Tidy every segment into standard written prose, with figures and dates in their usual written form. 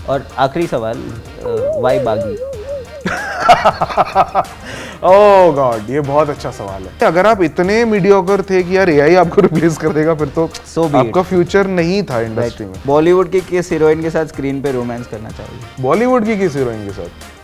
और आखिरी सवाल, वाई बागी? ओह गॉड, ये बहुत अच्छा सवाल है। अगर आप इतने मीडियोकर थे कि यार एआई आपको रिप्लेस कर देगा, फिर तो आपका फ्यूचर नहीं था इंडस्ट्री में। बॉलीवुड की किस हीरोइन के साथ स्क्रीन पे रोमांस करना चाहोगे? बॉलीवुड की किस हीरोइन के साथ?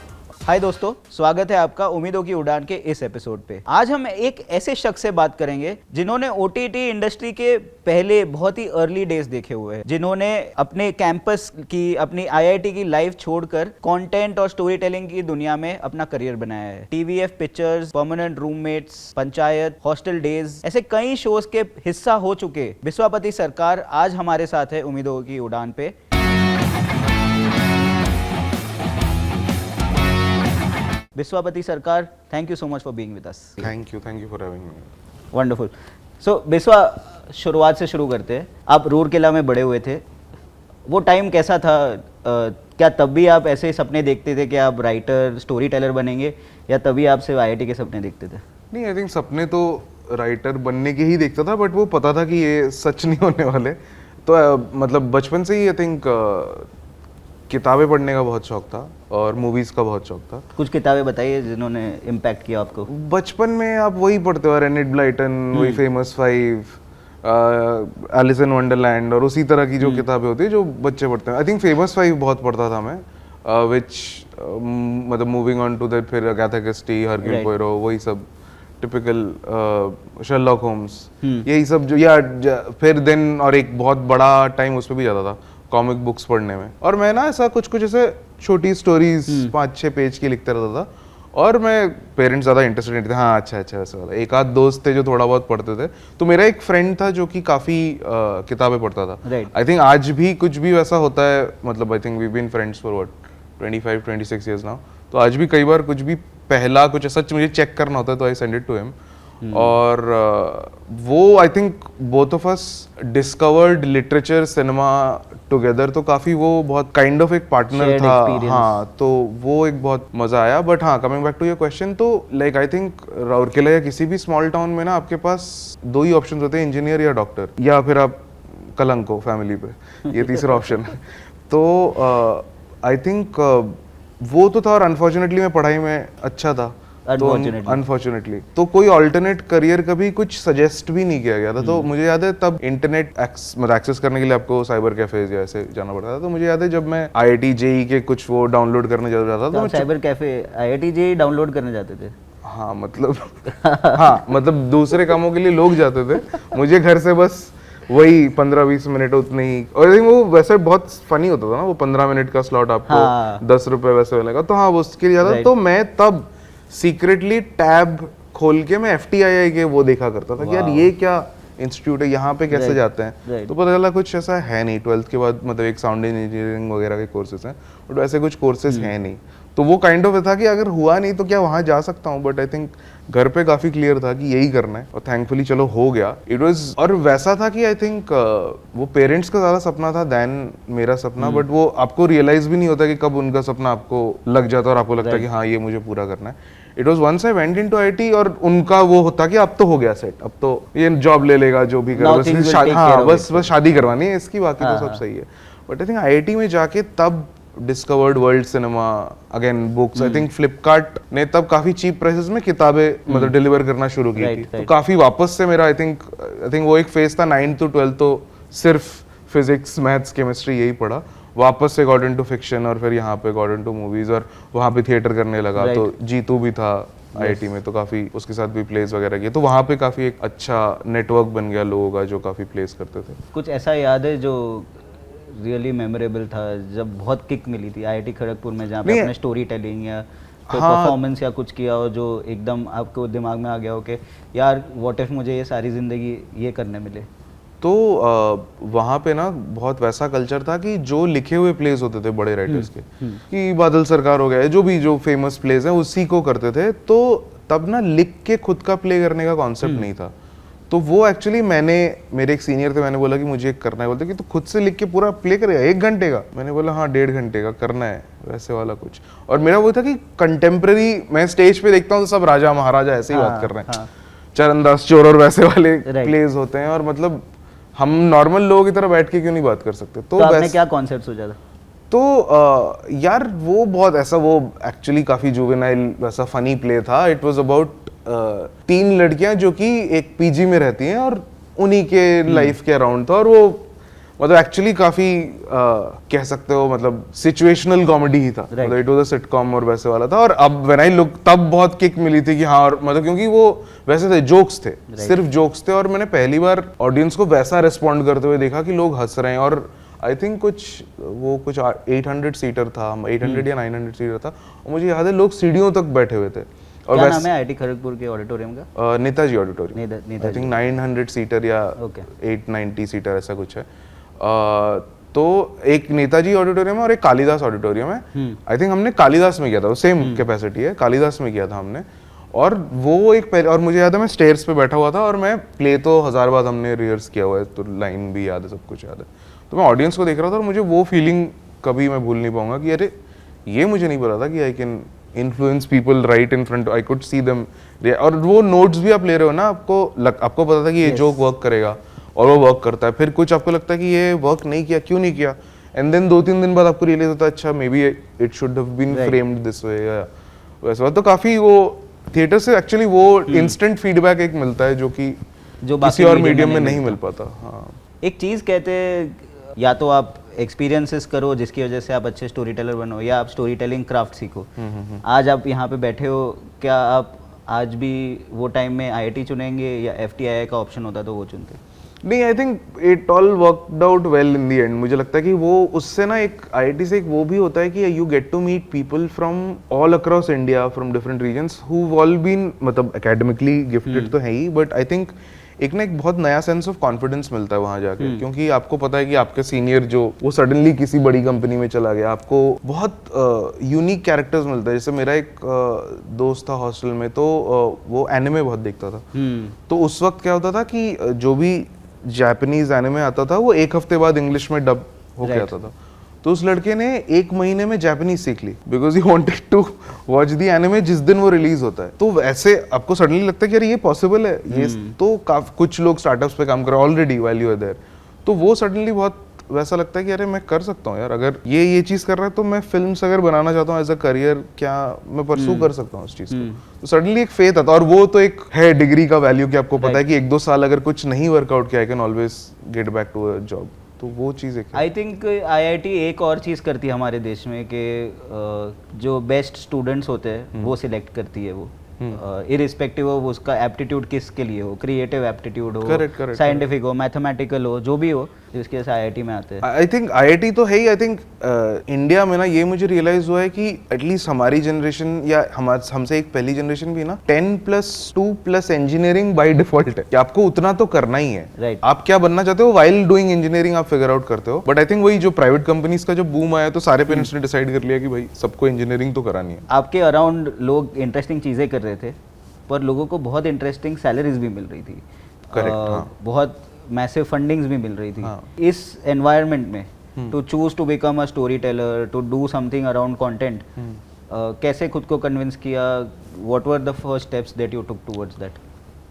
हाय दोस्तों, स्वागत है आपका उम्मीदों की उड़ान के इस एपिसोड पे। आज हम एक ऐसे शख्स से बात करेंगे जिन्होंने ओटीटी इंडस्ट्री के पहले बहुत ही अर्ली डेज देखे हुए हैं, जिन्होंने अपने कैंपस की, अपनी आईआईटी की लाइफ छोड़कर कंटेंट और स्टोरी टेलिंग की दुनिया में अपना करियर बनाया है। TVF pictures, permanent roommates, panchayat, hostel days, ऐसे कई शोज के हिस्सा हो चुके बिस्वापति सरकार आज हमारे साथ है उम्मीदों की उड़ान पे। Biswapati Sarkar, thank you so much for being with us. Thank you for having me. Wonderful. So Biswa, शुरुआत से शुरू करते हैं। आप रूरकेला में बड़े हुए थे, वो टाइम कैसा था? क्या तब भी आप ऐसे सपने देखते थे कि आप राइटर, स्टोरी टेलर बनेंगे, या तभी आप सिर्फ आईआईटी के सपने देखते थे? नहीं, आई थिंक सपने तो राइटर बनने के ही देखता था, बट वो पता था कि ये सच नहीं होने वाले। तो मतलब बचपन से ही आई थिंक किताबें पढ़ने का बहुत शौक था और मूवीज का बहुत शौक था। कुछ किताबें बताइए जिन्होंने इम्पैक्ट किया आपको। बचपन में आप वही पढ़ते हो, एनिड ब्लाइटन, वही फेमस 5, एलिस इन वंडरलैंड, और उसी तरह की जो किताबें होती है जो बच्चे पढ़ते हैं। आई थिंक फेमस 5 बहुत पढ़ता था मैं, विच मतलब मूविंग ऑन टू दैट, फिर अगाथा क्रिस्टी, हरक्यूल पोयरो, वही सब टिपिकल शर्लॉक होम्स, यही सब जो, या फिर देन और एक बहुत बड़ा टाइम उस पर भी जाता था कॉमिक बुक्स पढ़ने में। और मैं ना ऐसा कुछ ऐसे छोटी स्टोरीज 5-6 पेज की लिखता रहता था, और मैं, पेरेंट्स ज़्यादा इंटरेस्टेड नहीं थे। हाँ, अच्छा वैसे वाला। एक आध दोस्त थे जो थोड़ा बहुत पढ़ते थे। तो मेरा एक फ्रेंड था जो कि काफ़ी किताबें पढ़ता था। आई थिंक आज भी कुछ भी वैसा होता है, मतलब I think we been friends for what 25-26 years now. तो आज भी कई बार कुछ भी पहला कुछ ऐसा मुझे चेक करना होता है तो I send it to him. और वो I think both of us discovered literature, cinema together. तो काफी वो बहुत काइंड ऑफ एक पार्टनर था। हाँ, तो वो एक बहुत मजा आया। बट हाँ, coming back to your question, तो लाइक आई थिंक राउरकेला या किसी भी स्मॉल टाउन में ना आपके पास 2 ही ऑप्शन होते हैं, इंजीनियर या डॉक्टर, या फिर आप कलंक हो फैमिली पे, ये तीसरा ऑप्शन है। तो आई थिंक वो तो था, और अनफॉर्चुनेटली मैं पढ़ाई में अच्छा था, अनफॉर्चुनेटली तो कोई अल्टरनेट करियर कभी कुछ सजेस्ट भी नहीं किया गया था। तो मुझे याद है तब इंटरनेट एक्सेस करने के लिए आपको साइबर कैफेज या ऐसे जाना पड़ता था। तो मुझे याद है जब मैं आईआईटी जेई के कुछ वो डाउनलोड करने जाता था, तो cyber cafe IIT JEE download करने जाते थे? हाँ मतलब हाँ, मतलब दूसरे कामों के लिए लोग जाते थे, मुझे घर से बस वही 15-20 मिनट उतने ही। और वो वैसे बहुत फनी होता था ना, वो 15 मिनट का स्लॉट आपको 10 रुपए वैसे मिलेगा। तो हाँ, वो उसके लिए जाता। तो मैं तब सीक्रेटली टैब खोल के मैं FTII के वो देखा करता था कि यार ये क्या इंस्टीट्यूट है, यहाँ पे कैसे जाते हैं। तो पता चला कुछ ऐसा है नहीं। 12th के बाद मतलब एक साउंड इंजीनियरिंग वगैरह के कोर्सेज हैं, बट वैसे कुछ कोर्सेज हैं नहीं। तो वो काइंड ऑफ था कि अगर हुआ नहीं तो क्या वहाँ जा सकता हूँ। बट आई थिंक घर पे काफी क्लियर था कि यही करना है, और थैंकफुली चलो हो गया। इट वाज, और वैसा था कि आई थिंक वो पेरेंट्स का ज्यादा सपना था देन मेरा सपना। बट वो आपको रियलाइज भी नहीं होता कि कब उनका सपना आपको लग जाता है और आपको लगता है कि हाँ ये मुझे पूरा करना है। It was once I went into IIT, और उनका वो होता कि अब तो हो गया सेट, अब तो ये जॉब ले लेगा जो भी कर, बस शादी करवानी है इसकी, बाकी तो सब सही है। बट आई थिंक आईआईटी में जाके तब discovered world cinema, again books. I think Flipkart ने तब काफी चीप प्राइसेस में किताबें मतलब डिलीवर करना शुरू की थी। तो काफी वापस से मेरा आई थिंक वो एक फेज था 9th to 12th, तो सिर्फ फिजिक्स, मैथ्स, केमिस्ट्री यही पढ़ा। वापस से गॉट इनटू फिक्शन, और फिर यहाँ पे गॉट इनटू मूवीज, और वहाँ पे थिएटर करने लगा। तो जीतू भी था आईआईटी में, तो काफी उसके साथ भी प्लेस वगैरह किए। तो वहाँ पे काफी एक अच्छा नेटवर्क बन गया लोगों का जो काफी प्लेस करते थे। कुछ ऐसा याद है जो रियली मेमोरेबल था, जब बहुत किक मिली थी आईआईटी खड़गपुर में, जहाँ पे आपने स्टोरी टेलिंग या कोई परफॉर्मेंस या कुछ किया हो जो एकदम आपको दिमाग में आ गया हो कि यार व्हाट इफ मुझे ये सारी जिंदगी ये करने मिले? तो वहाँ पे ना बहुत वैसा कल्चर था कि जो लिखे हुए प्लेस होते थे बड़े राइटर्स के, कि बादल सरकार हो गया, जो भी जो फेमस प्लेस हैं उसी को करते थे। तो तब ना लिख के खुद का प्ले करने का कॉन्सेप्ट नहीं था। तो वो एक्चुअली मेरे एक सीनियर थे, मैंने बोला कि मुझे करना है। बोलते कि तो खुद से लिख के पूरा प्ले करेगा 1 घंटे का? मैंने बोला हाँ 1.5 घंटे का करना है, वैसे वाला कुछ। और मेरा वो था कि कंटेम्प्रेरी, मैं स्टेज पे देखता हूँ तो सब राजा महाराजा ऐसे ही बात कर रहे हैं, चरणदास चोर और वैसे वाले प्लेस होते हैं, और मतलब हम नॉर्मल लोगों की तरह बैठ के क्यों नहीं बात कर सकते? तो आपने क्या कॉन्सेप्ट सोचा था? तो यार वो बहुत ऐसा, वो एक्चुअली काफी जुवेनाइल वैसा फनी प्ले था। इट वाज अबाउट 3 लड़कियां जो कि एक पीजी में रहती हैं और उन्हीं के लाइफ के अराउंड था, और वो मतलब एक्चुअली काफी कह सकते हो मतलब सिचुएशनल कॉमेडी ही था, मतलब इट वाज अ सिटकॉम और वैसे वाला था। और अब व्हेन आई लुक तब बहुत किक मिली थी कि हाँ, और मतलब क्योंकि वो वैसे थे जोक्स थे, सिर्फ जोक्स थे, और मैंने पहली बार ऑडियंस को वैसा रिस्पॉन्ड करते हुए देखा कि लोग हंस रहे हैं। और आई थिंक कुछ 800 सीटर था, 800 या 900 सीटर था, और मुझे याद है लोग सीढ़ियों तक बैठे हुए थे। और क्या नाम है आईआईटी खड़गपुर के ऑडिटोरियम का? Netaji auditorium. I think 900 seater या 890 सीटर ऐसा कुछ है। तो एक नेताजी ऑडिटोरियम है और एक कालिदास ऑडिटोरियम है। आई थिंक हमने कालिदास में किया था, सेम कैपेसिटी है, कालिदास में किया था हमने। और वो एक पहले, और मुझे याद है मैं स्टेयर्स पे बैठा हुआ था, और मैं प्ले तो 1000 बार हमने रिहर्स किया हुआ है, तो लाइन भी याद है, सब कुछ याद है। तो मैं ऑडियंस को देख रहा था और मुझे वो फीलिंग कभी मैं भूल नहीं पाऊंगा कि अरे ये मुझे नहीं पता था कि I can influence people right in front, I could see them. और वो नोट्स भी आप ले रहे हो ना, आपको पता था कि ये जोक वर्क करेगा, और वो वर्क करता है। फिर कुछ आपको लगता है कि ये वर्क नहीं किया, क्यों नहीं किया, एंड देन 2-3 दिन बाद आपको रियलाइज होता है अच्छा maybe it should have been framed this way या वैसा। तो काफी वो थिएटर से एक्चुअली वो इंस्टेंट फीडबैक एक मिलता है जो कि किसी और मीडियम में नहीं मिल पाता। हाँ, एक चीज कहते हैं, या तो आप एक्सपीरियंसेस करो जिसकी वजह से आप अच्छे स्टोरी टेलर बनो, या आप स्टोरी टेलिंग क्राफ्ट सीखो। आज आप यहाँ पे बैठे हो, क्या आप आज भी वो टाइम में आईआईटी चुनेंगे या एफटीआई का ऑप्शन होता तो वो चुनते? नहीं, आई think it all worked out well in the end. मुझे लगता है कि वो उससे ना एक आईआईटी से एक वो भी होता है कि you get to meet people from all across India, from different regions who all been, मतलब एकेडमिकली गिफ्टेड तो है ही, बट आई थिंक एक ना एक बहुत नया सेंस ऑफ कॉन्फिडेंस मिलता है वहाँ जाके, क्योंकि आपको पता है कि आपके सीनियर जो वो सडनली किसी बड़ी कंपनी में चला गया, आपको बहुत यूनिक कैरेक्टर्स मिलता है। जैसे मेरा एक दोस्त था हॉस्टल में, तो वो एनिमे बहुत देखता था। तो उस वक्त क्या होता था कि जो भी जापानीज एनिमे आता था वो 1 हफ्ते बाद इंग्लिश में डब होके आता था। तो उस लड़के ने 1 महीने में जापानीज सीख ली, because he wanted to watch the anime जिस दिन वो रिलीज होता है। तो ऐसे आपको सडनली लगता है कि अरे ये पॉसिबल है, ये तो कुछ लोग स्टार्टअप्स पे काम कर रहे हैं already while you are there. तो वो सडनली बहुत वैसा लगता है कि अरे मैं कर सकता हूँ यार, अगर ये चीज कर रहा है तो मैं फिल्म्स अगर बनाना चाहता हूँ एज अ करियर, क्या मैं परसू कर सकता हूँ उस चीज को। तो सडनली एक फेथ आता है, और वो तो एक है डिग्री का वैल्यू कि आपको पता है कि 1-2 साल अगर कुछ नहीं वर्कआउट किया, I can always get back to a job. तो वो चीज़ है। आई थिंक आईआईटी एक और चीज़ करती है हमारे देश में कि जो बेस्ट स्टूडेंट्स होते हैं वो सिलेक्ट करती है वो, इरिस्पेक्टिव ऑफ उसका एप्टीट्यूड किसके लिए हो, क्रिएटिव एप्टीट्यूड हो, साइंटिफिक हो, मैथमेटिकल हो, जो भी हो, जिसके से आईआईटी में आते हैं। आई थिंक आईआईटी तो है ही। आई थिंक इंडिया में ना ये मुझे रियलाइज हुआ है कि एटलीस्ट हमारी जनरेशन या हमसे एक पहली जनरेशन भी ना 10+2+ इंजीनियरिंग बाय डिफॉल्ट है कि आपको उतना तो करना ही है। right. आप क्या बनना चाहते हो वाइल डूइंग इंजीनियरिंग आप फिगर आउट करते हो। बट आई थिंक वही जो प्राइवेट कंपनीज का जो बूम आया तो सारे पेरेंट्स ने डिसाइड कर लिया कि भाई सबको इंजीनियरिंग तो करानी है। आपके अराउंड लोग इंटरेस्टिंग चीज़ें कर रहे थे, पर लोगों को बहुत इंटरेस्टिंग सैलरीज भी मिल रही थी, बहुत मैसिव फंडिंग्स भी मिल रही थी। इस एनवायरनमेंट में to choose to become a story teller, to do something around content, कैसे खुद को कन्विंस किया? What were the first steps that you took towards that?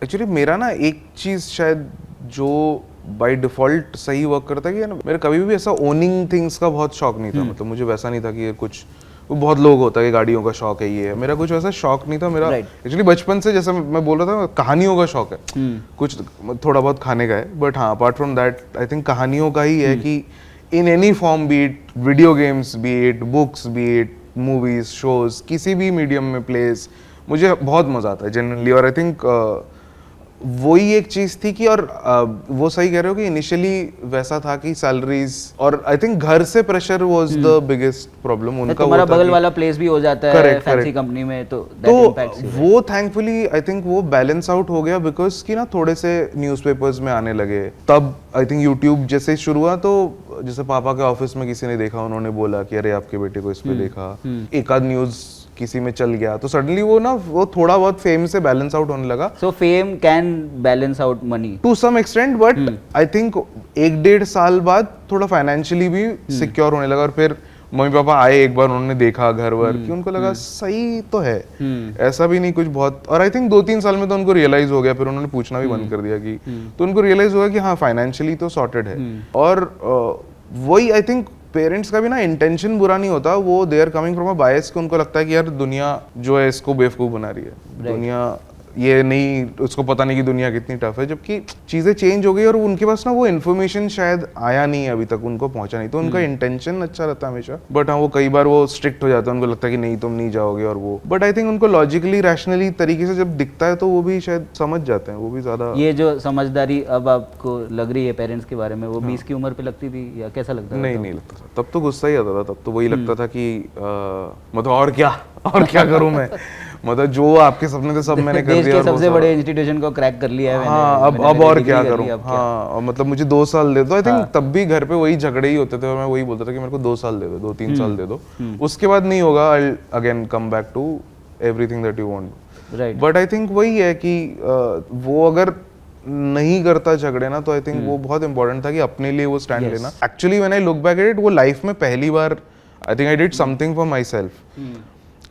Actually मेरा ना एक चीज़ शायद जो बाय डिफॉल्ट सही वर्क करता है कि ना, मेरा कभी भी ऐसा ओनिंग थिंग्स का बहुत शौक नहीं था। मतलब मुझे वैसा नहीं था कि ये कुछ, वो बहुत लोग होता है कि गाड़ियों का शौक है, ये है, मेरा कुछ ऐसा शौक नहीं था। मेरा एक्चुअली बचपन से, जैसे मैं बोल रहा था, कहानियों का शौक है, कुछ थोड़ा बहुत खाने का है, बट हाँ apart from that I think कहानियों का ही है कि in any form, B it video games, B it books, B it movies, shows, किसी भी मीडियम में प्लेस, मुझे बहुत मजा आता है जनरली। और आई थिंक वही एक चीज थी कि, और वो सही कह रहे हो कि इनिशियली वैसा था कि सैलरीज, और आई थिंक घर से pressure was the biggest problem उनका। तुम्हारा बगल वाला प्लेस भी हो जाता है फैंसी कंपनी में, तो वो थैंकफुली आई थिंक वो बैलेंस आउट हो गया, बिकॉज कि ना थोड़े से न्यूज़पेपर्स में आने लगे। तब आई थिंक यूट्यूब जैसे शुरू हुआ, तो जैसे पापा के ऑफिस में किसी ने देखा, उन्होंने बोला कि अरे आपके बेटे को इस पे देखा, एक आध न्यूज किसी में चल गया, तो सडनली वो ना वो थोड़ा बहुत फेम से बैलेंस आउट होने लगा। So fame can balance out money to some extent, but I think 1-1.5 साल बाद थोड़ा फाइनेंशियली भी सिक्योर होने लगा। और फिर मम्मी पापा आए एक बार, उन्होंने देखा घर वर कि उनको लगा सही तो है, ऐसा भी नहीं कुछ बहुत। और आई थिंक 2-3 साल में तो उनको रियलाइज हो गया, फिर उन्होंने पूछना भी बंद कर दिया कि, तो उनको रियलाइज हुआ कि हाँ फाइनेंशियली तो सॉर्टेड है। और वही आई थिंक पेरेंट्स का भी ना इंटेंशन बुरा नहीं होता, वो they are coming from a bias कि उनको लगता है कि यार दुनिया जो है इसको बेवकूफ़ बना रही है, दुनिया ये नहीं, उसको पता नहीं कि दुनिया कितनी टफ है, जबकि चीज़ें चेंज हो गई और उनके पास ना वो इन्फॉर्मेशन शायद आया नहीं है अभी तक, उनको पहुंचा नहीं, तो उनका इंटेंशन अच्छा रहता है हमेशा। बट हाँ, वो कई बार वो स्ट्रिक्ट हो जाता है, उनको लगता है कि नहीं तुम नहीं जाओगे और वो, बट आई थिंक उनको लॉजिकली रैशनली तरीके से जब दिखता है तो वो भी शायद समझ जाते हैं, वो भी ज़्यादा। ये जो समझदारी अब आपको लग रही है पेरेंट्स के बारे में, वो 20 की उम्र पे लगती थी या कैसा लगता था? नहीं लगता था, तब तो गुस्सा ही आता था, तब तो वही लगता था कि मतलब और क्या करूं मैं, मतलब जो आपके सपने थे सब मैंने कर देश दिया, के सबसे बड़े इंस्टीट्यूशन को क्रैक कर लिया है मैंने, हाँ अब मैंने और डिग्री क्या कर करूं, ली, अब क्या? हाँ और मतलब मुझे 2 साल दे दो, आई थिंक तब भी घर पे वही झगड़े ही होते थे और मैं वही बोलता था कि मेरे को 2 साल दे दो, 2-3 साल दे दो, उसके बाद नहीं होगा, I again come back to everything that you want. Right. But I think वही है कि वो अगर नहीं करता झगड़े ना, तो आई थिंक वो बहुत इंपॉर्टेंट था कि अपने लिए वो स्टैंड लेना। Actually when I look back at it, वो लाइफ में पहली बार I think I did something for myself.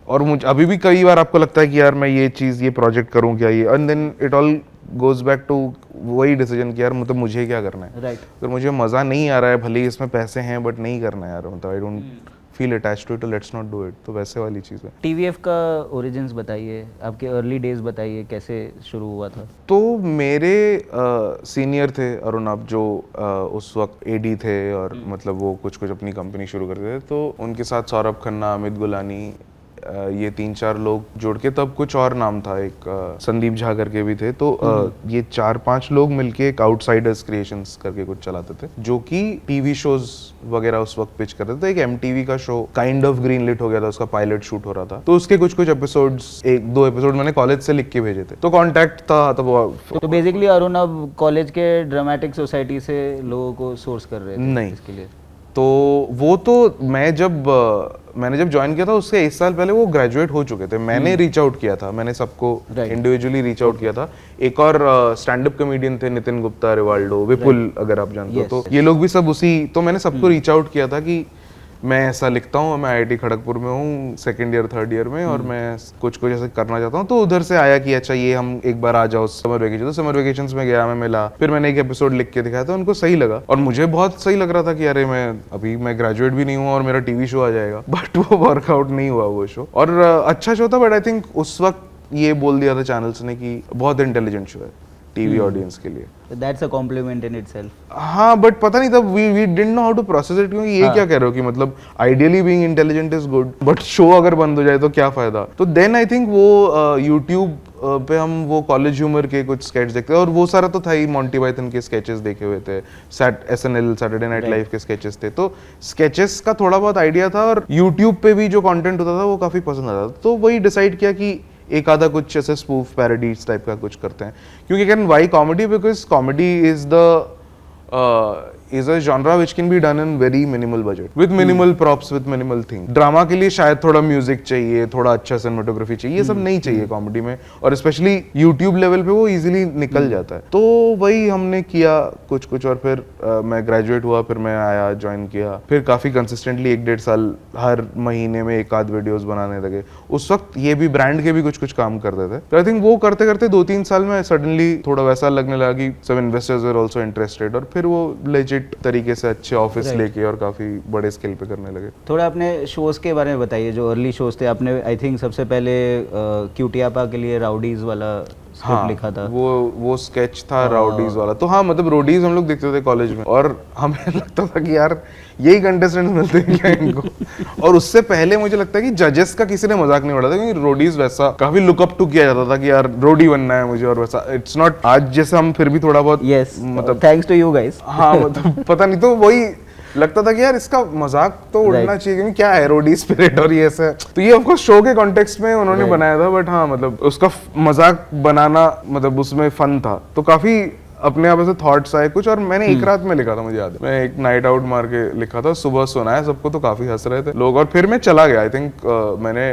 और मुझे अभी भी कई बार आपको लगता है कि यार मैं ये चीज़, ये प्रोजेक्ट करूँ क्या, ये, and then it all goes back to वही डिसीजन कि यार मतलब मुझे क्या करना है। राइट। अगर मुझे मज़ा नहीं आ रहा है, भले ही इसमें पैसे हैं, बट नहीं करना है यार, मतलब I don't feel attached to it, let's not do it, तो वैसे वाली चीज़ है। टीवीएफ का ओरिजिन्स बताइए, आपके अर्ली डेज बताइए, कैसे शुरू हुआ था? तो मेरे सीनियर थे अरुणाब, जो उस वक्त एडी थे और मतलब वो कुछ अपनी कंपनी शुरू करते थे, तो उनके साथ सौरभ खन्ना, अमित गुलानी, ये 3-4 लोग जुड़ के, तब कुछ और नाम था, एक संदीप झा करके भी थे, तो ये 4-5 लोग मिलके एक आउटसाइडर्स क्रिएशंस करके कुछ चलाते थे, जो कि टीवी शोज वगैरह उस वक्त पिच करते थे। एक एमटीवी का show kind of green lit हो गया था, उसका पायलट शूट हो रहा था, तो उसके कुछ एपिसोड्स, 1-2 एपिसोड मैंने कॉलेज से लिख के भेजे थे, तो कॉन्टैक्ट था तब। तो बेसिकली अरुण अब कॉलेज के ड्रामेटिक सोसाइटी से लोगों को सोर्स कर रहे थे नहीं इसके लिए? तो वो तो मैंने जब ज्वाइन किया था उससे 1 साल पहले वो ग्रेजुएट हो चुके थे। मैंने रीच आउट किया था, मैंने सबको इंडिविजुअली रीच आउट किया था। एक और स्टैंड अप कॉमेडियन थे, नितिन गुप्ता, रिवाल्डो, विपुल, अगर आप जानते हो, तो ये लोग भी सब उसी, तो मैंने सबको रीच आउट किया था कि मैं ऐसा लिखता हूँ, मैं आईआईटी खड़गपुर में हूँ, 2nd ईयर 3rd ईयर में, और मैं कुछ ऐसे करना चाहता हूँ। तो उधर से आया कि अच्छा ये हम एक बार आ जाओ समर वेकेशन, तो समर वेकेशंस में गया, मैं मिला, फिर मैंने एक एपिसोड लिख के दिखाया था, उनको सही लगा और मुझे बहुत सही लग रहा था कि अरे मैं ग्रेजुएट भी नहीं हुआ और मेरा टीवी शो आ जाएगा, बट वो वर्कआउट नहीं हुआ वो शो। और अच्छा शो था, बट आई थिंक उस वक्त ये बोल दिया था चैनल्स ने कि बहुत इंटेलिजेंट शो है टीवी ऑडियंस के लिए। That's a compliment in itself. हाँ, बट पता नहीं तब we didn't know how to process it, क्योंकि ये क्या कह रहे हो कि मतलब ideally being intelligent is good, but show अगर बंद हो जाए तो क्या फायदा। तो देन आई थिंक वो यूट्यूब पे हम वो कॉलेज ह्यूमर के कुछ स्केच देखते हैं, और वो सारा तो था ही, मॉन्टी पाइथन के स्केचेस देखे हुए थे, SNL सैटरडे नाइट लाइव के स्केचेस थे, तो स्केचेस का थोड़ा बहुत आइडिया था, और यूट्यूब पे भी जो कंटेंट होता था वो काफी पसंद आता था। तो वही डिसाइड किया कि एक आधा कुछ ऐसे स्पूफ पैरोडीज टाइप का कुछ करते हैं, क्योंकि can Y comedy, because comedy is a genre which can be done in very minimal budget, with minimal props, with minimal thing. Drama के लिए शायद थोड़ा म्यूजिक चाहिए, थोड़ा अच्छा सिनेमेटोग्राफी चाहिए, ये सब नहीं चाहिए कॉमेडी में, और स्पेशली यूट्यूब लेवल पे वो इजीली निकल जाता है। तो वही हमने किया कुछ, और फिर मैं ग्रेजुएट हुआ, फिर मैं आया, ज्वाइन किया, फिर काफी कंसिस्टेंटली 1-1.5 साल हर महीने में 1 आध वीडियोस बनाने लगे। उस वक्त ये भी ब्रांड के भी कुछ काम करते थे, तो आई थिंक वो करते करते 2-3 साल में सडनली थोड़ा वैसा लगने लगा कि सब इन्वेस्टर्स वर ऑल्सो इंटरेस्टेड, और फिर वो लेजिट तरीके से अच्छे ऑफिस लेके और काफी बड़े स्केल पे करने लगे। थोड़ा अपने शोज के बारे में बताइए, जो अर्ली शोज थे। आपने आई थिंक सबसे पहले क्यूटियापा के लिए राउडीज वाला स्क्रिप्ट लिखा था। वो स्केच था राउडीज वाला। तो हाँ, मतलब रोडीज हम लोग देखते थे कॉलेज में, और हमें लगता था कि यार यही कंटेस्टेंट मिलते हैं क्या इनको। और उससे पहले मुझे लगता है कि जजेस का किसी ने मजाक नहीं उड़ाया था, क्योंकि रोडीज वैसा काफी लुकअप टू किया जाता था कि यार रोडी बनना है मुझे, और वैसा इट्स नॉट आज जैसे हम फिर भी थोड़ा बहुत मतलब थैंक्स टू यू गाइस। हाँ, मतलब पता नहीं, तो वही लगता था कि यार इसका मजाक तो उड़ना चाहिए, क्योंकि क्या है रोडी स्पिरिट और ये ऐसा। तो ये ऑफ कोर्स शो के कॉन्टेक्स्ट में उन्होंने बनाया था, बट हाँ मतलब उसका मजाक बनाना, मतलब उसमें फन था, तो काफी अपने आप ऐसे थॉट्स आए कुछ। और मैंने एक रात में लिखा था, मुझे याद है, मैं एक नाइट आउट मार के लिखा था, सुबह सुनाया सबको, तो काफी हंस रहे थे लोग। और फिर मैं चला गया, आई थिंक मैंने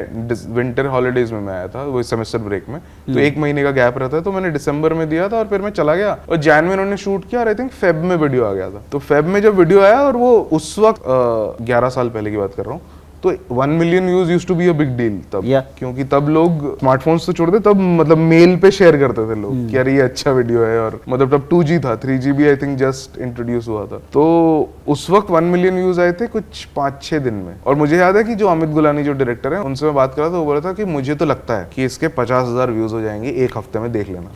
विंटर हॉलीडेज में मैं आया था, वो सेमेस्टर ब्रेक में, तो 1 महीने का गैप रहता है, तो मैंने दिसंबर में दिया था, और फिर मैं चला गया, और जैन में उन्होंने शूट किया, और आई थिंक फेब में वीडियो आ गया था। तो फेब में जब वीडियो आया, और वो उस वक्त 11 साल पहले की बात कर रहा हूँ, तो 1 million views used to be a big deal तब Yeah. क्योंकि तब लोग स्मार्टफोन्स तो छोड़ दे, तब मतलब मेल पे शेयर करते थे लोग कि यार ये अच्छा वीडियो है, और मतलब तब 2G था, 3G भी आई थिंक जस्ट इंट्रोड्यूस हुआ था। तो उस वक्त 1 मिलियन व्यूज आए थे कुछ 5-6 दिन में। और मुझे याद है कि जो अमित गुलानी जो डायरेक्टर है, उनसे मैं बात कर रहा था, वो बोला था कि मुझे तो लगता है कि इसके 50,000 व्यूज हो जाएंगे एक हफ्ते में, देख लेना।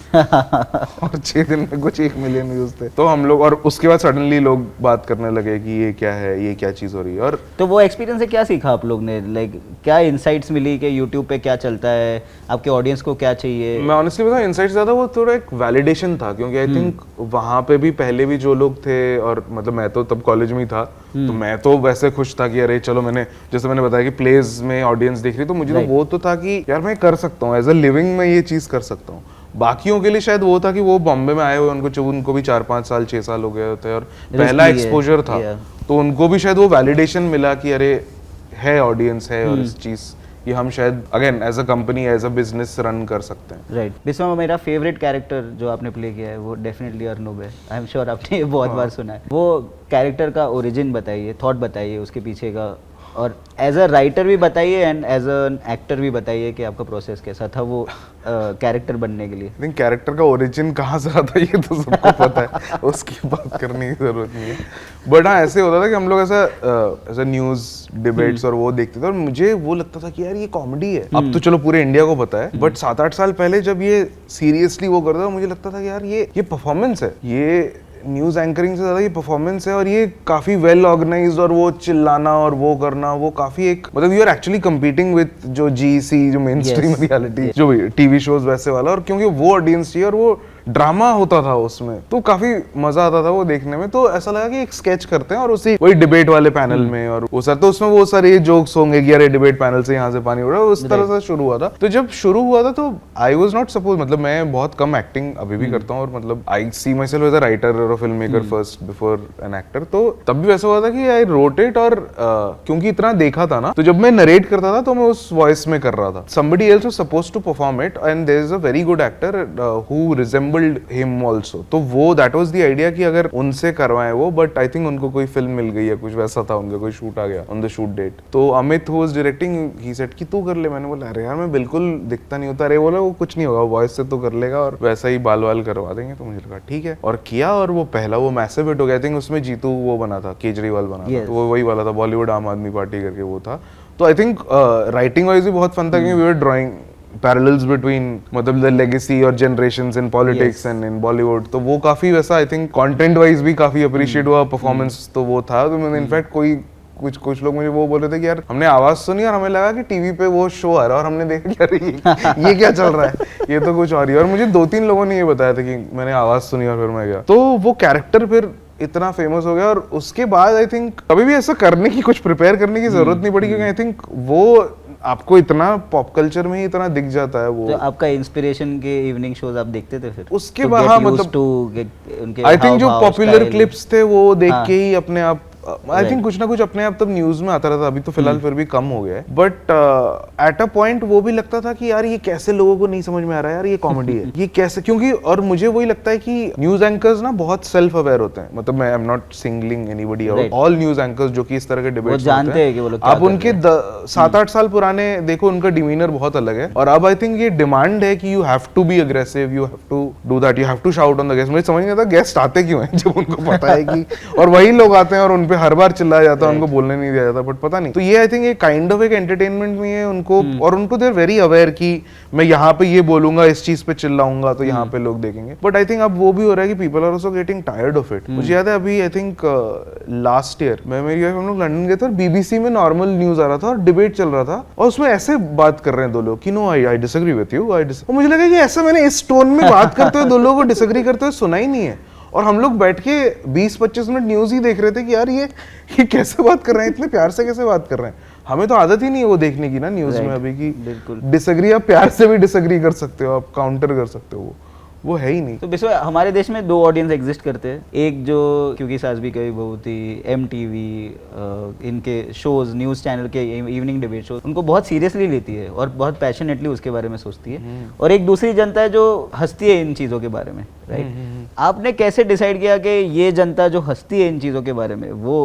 और 6 दिन में कुछ 1 मिलियन व्यूज थे। तो हम लोग, और उसके बाद सडनली लोग बात करने लगे कि ये क्या है, ये क्या चीज हो रही है। और तो वो एक्सपीरियंस से क्या सीखा आप लोग ने, लाइक क्या इनसाइट्स मिली कि यूट्यूब पे क्या चलता है, आपके ऑडियंस को क्या चाहिए? मैं ऑनेस्टली बताऊं, इनसाइट्स ज्यादा वो थोड़ा एक वैलिडेशन था, क्योंकि आई थिंक वहां पे भी पहले भी जो लोग थे, और मतलब मैं तो तब कॉलेज में ही था, तो मैं तो वैसे खुश था कि अरे चलो, मैंने जैसे मैंने बताया कि प्लेज में ऑडियंस देख रही, तो मुझे तो वो तो था कि यार मैं कर सकता हूँ, एज अ लिविंग में ये चीज कर सकता हूँ। बाकियों के लिए शायद वो था कि वो बॉम्बे में आए हुए, उनको भी 4-5 साल 6 साल हो गए होते, और पहला एक्सपोजर था, तो उनको भी शायद वो वैलिडेशन मिला कि अरे है ऑडियंस है, और इस चीज कि हम शायद again as a company, as a business run कर सकते हैं। राइट। बिस्वा, मेरा फेवरेट कैरेक्टर जो आपने प्ले किया है वो डेफिनेटली अर्नब है। आई एम श्योर आपने ये बहुत बार सुना है। वो कैरेक्टर का ओरिजिन बताइए, थॉट बताइए उसके पीछे का, और एज अ राइटर भी बताइए एंड एज एन एक्टर भी बताइए कि आपका प्रोसेस कैसा था वो कैरेक्टर बनने के लिए। आई थिंक कैरेक्टर का ओरिजिन कहाँ से आता है ये तो सबको पता है, उसकी बात करने की जरूरत नहीं है। बट हाँ, ऐसे होता था कि हम लोग ऐसा न्यूज डिबेट्स और वो देखते थे, और मुझे वो लगता था कि यार ये कॉमेडी है। अब तो चलो पूरे इंडिया को पता है, बट 7-8 साल पहले जब ये सीरियसली वो करता था, मुझे लगता था कि यार ये परफॉर्मेंस है, ये न्यूज एंकरिंग से ज्यादा ये परफॉर्मेंस है, और ये काफी वेल ऑर्गेनाइज्ड, और वो चिल्लाना और वो करना, वो काफी एक मतलब you are actually competing with जो जीसी, जो मेन स्ट्रीम रियलिटी, जो टीवी शोज वैसे वाला, और क्योंकि वो ऑडियंस चाहिए और वो ड्रामा होता था उसमें, तो काफी मजा आता था वो देखने में। तो ऐसा लगा कि एक स्केच करते हैं, और उसी वही डिबेट वाले पैनल में, और वो सर तो उसमें वो सारे जोक्स होंगे कि यार डिबेट पैनल से यहाँ से पानी उड़ रहा है, उस तरह से शुरू हुआ था। तो जब शुरू हुआ था तो आई वाज नॉट सपोज, मतलब मैं बहुत कम एक्टिंग अभी भी करता हूँ, और मतलब I see myself as a writer और filmmaker first before an actor. तो तब भी वैसा हुआ था कि आई रोट इट, और क्योंकि इतना देखा था ना, तो जब मैं नरेट करता था तो मैं उस वॉइस में कर रहा था। somebody else was supposed to perform it, and there is a very good actor who resembled him also, तो वो that was the idea कि अगर उनसे करवाएं वो, but I think उनको कोई फिल्म मिल गई या कुछ वैसा था, उनका कोई शूट आ गया on the shoot date। तो Amit who was directing, he said कि तू कर ले। मैंने बोला अरे यार मैं बिल्कुल दिखता नहीं होता। अरे बोला वो कुछ नहीं होगा, वॉइस से तो कर लेगा और वैसा ही बाल वाल करवा देंगे। तो मुझे लगा ठीक है, और किया, और वो पहला वो मैसिव हिट हो गया। आई थिंक उसमें जीतू वो बना था, केजरीवाल बना था, तो वो वही वाला था, बॉलीवुड आम आदमी पार्टी करके वो था। तो आई थिंक राइटिंग वाइज भी बहुत फन था, क्योंकि we were drawing parallels between मतलब द लेगेसी और generations in politics and in Bollywood. तो वो काफी वैसा आई थिंक कंटेंट वाइज भी काफी अप्रिशिएट हुआ, परफॉर्मेंस तो वो था। तो मैंने इनफैक्ट कुछ लोग मुझे वो बोले थे कि यार हमने आवाज सुनी और हमें लगा कि टीवी पे वो शो आ रहा है, और हमने देखा कि अरे ये क्या चल रहा है, ये तो कुछ और ही। और मुझे 2-3 लोगों ने ये बताया था कि मैंने आवाज सुनी और फिर मैं गया। तो वो कैरेक्टर फिर इतना फेमस हो गया, और उसके बाद आई थिंक कभी भी ऐसा करने की, कुछ प्रिपेयर करने की जरूरत नहीं पड़ी, क्योंकि आई थिंक वो आपको इतना पॉप कल्चर में ही इतना दिख जाता है वो। तो आपका इंस्पिरेशन के इवनिंग शोज आप देखते थे फिर उसके बाद? हाँ, मतलब आई थिंक जो पॉपुलर क्लिप्स थे वो देख के ही अपने आप आई थिंक कुछ ना कुछ अपने आप तब न्यूज में आता रहता। अभी तो फिलहाल फिर भी कम हो गया है, बट एट अ पॉइंट वो भी लगता था कि यार ये कैसे लोगों को नहीं समझ में आ रहा है, यार ये कॉमेडी है, ये कैसे, क्योंकि और मुझे वही लगता है कि न्यूज एंकर्स ना बहुत सेल्फ अवेयर होते हैं। मतलब मैं I am not singling anybody out, all news anchors जो कि इस तरह के डिबेट्स जानते हैं कि वो लोग क्या आप उनके 7-8 साल पुराने देखो, उनका डिमीनर बहुत अलग है। और अब आई थिंक ये डिमांड है कि you have to be aggressive, you have to do that, you have to shout on the guest. मुझे समझ नहीं आता गेस्ट आते क्यों हैं जब उनको पता है कि और वही लोग आते हैं और उनपे हर बार चिल्लाया जाता है, उनको बोलने नहीं दिया जाता, बट पता नहीं। तो ये आई थिंक एक काइंड ऑफ एक एंटरटेनमेंट में है उनको, और उनको दे आर वेरी अवेयर कि मैं यहाँ पे ये बोलूंगा, इस चीज पे चिल्लाऊंगा तो यहाँ पे लोग देखेंगे। बट आई थिंक अब वो भी हो रहा है कि people are also getting tired of it. मुझे याद है अभी आई थिंक लास्ट ईयर मैं मेरी वाइफ हम लोग लंदन गए थे, और बीबीसी में नॉर्मल न्यूज आ रहा था और डिबेट चल रहा था, और उसमें ऐसे बात कर रहे हैं दो लोग कि no I disagree with you, मुझे लगा कि ऐसा मैंने इस टोन में बात करते हुए दो लोगों को डिसएग्री करते हुए सुना ही नहीं है। और हम लोग बैठ के 20-25 मिनट न्यूज ही देख रहे थे कि यार ये कैसे बात कर रहे हैं, इतने प्यार से कैसे बात कर रहे हैं। हमें तो आदत ही नहीं है वो देखने की ना न्यूज में अभी की। बिल्कुल डिसएग्री, आप प्यार से भी डिसएग्री कर सकते हो, आप काउंटर कर सकते हो, वो है ही नहीं। तो बिस्वा, हमारे देश में 2 ऑडियंस एग्जिस्ट करते हैं। एक जो क्योंकि सास भी कभी बहू थी, MTV, इनके शोज, न्यूज़ चैनल के इवनिंग डिबेट शोज, उनको बहुत सीरियसली लेती है और बहुत पैशनेटली उसके बारे में सोचती है। और एक दूसरी जनता है जो हंसती है इन चीज़ों के बारे में, राइट? आपने कैसे डिसाइड किया कि ये जनता जो हंसती है इन चीज़ों के बारे में वो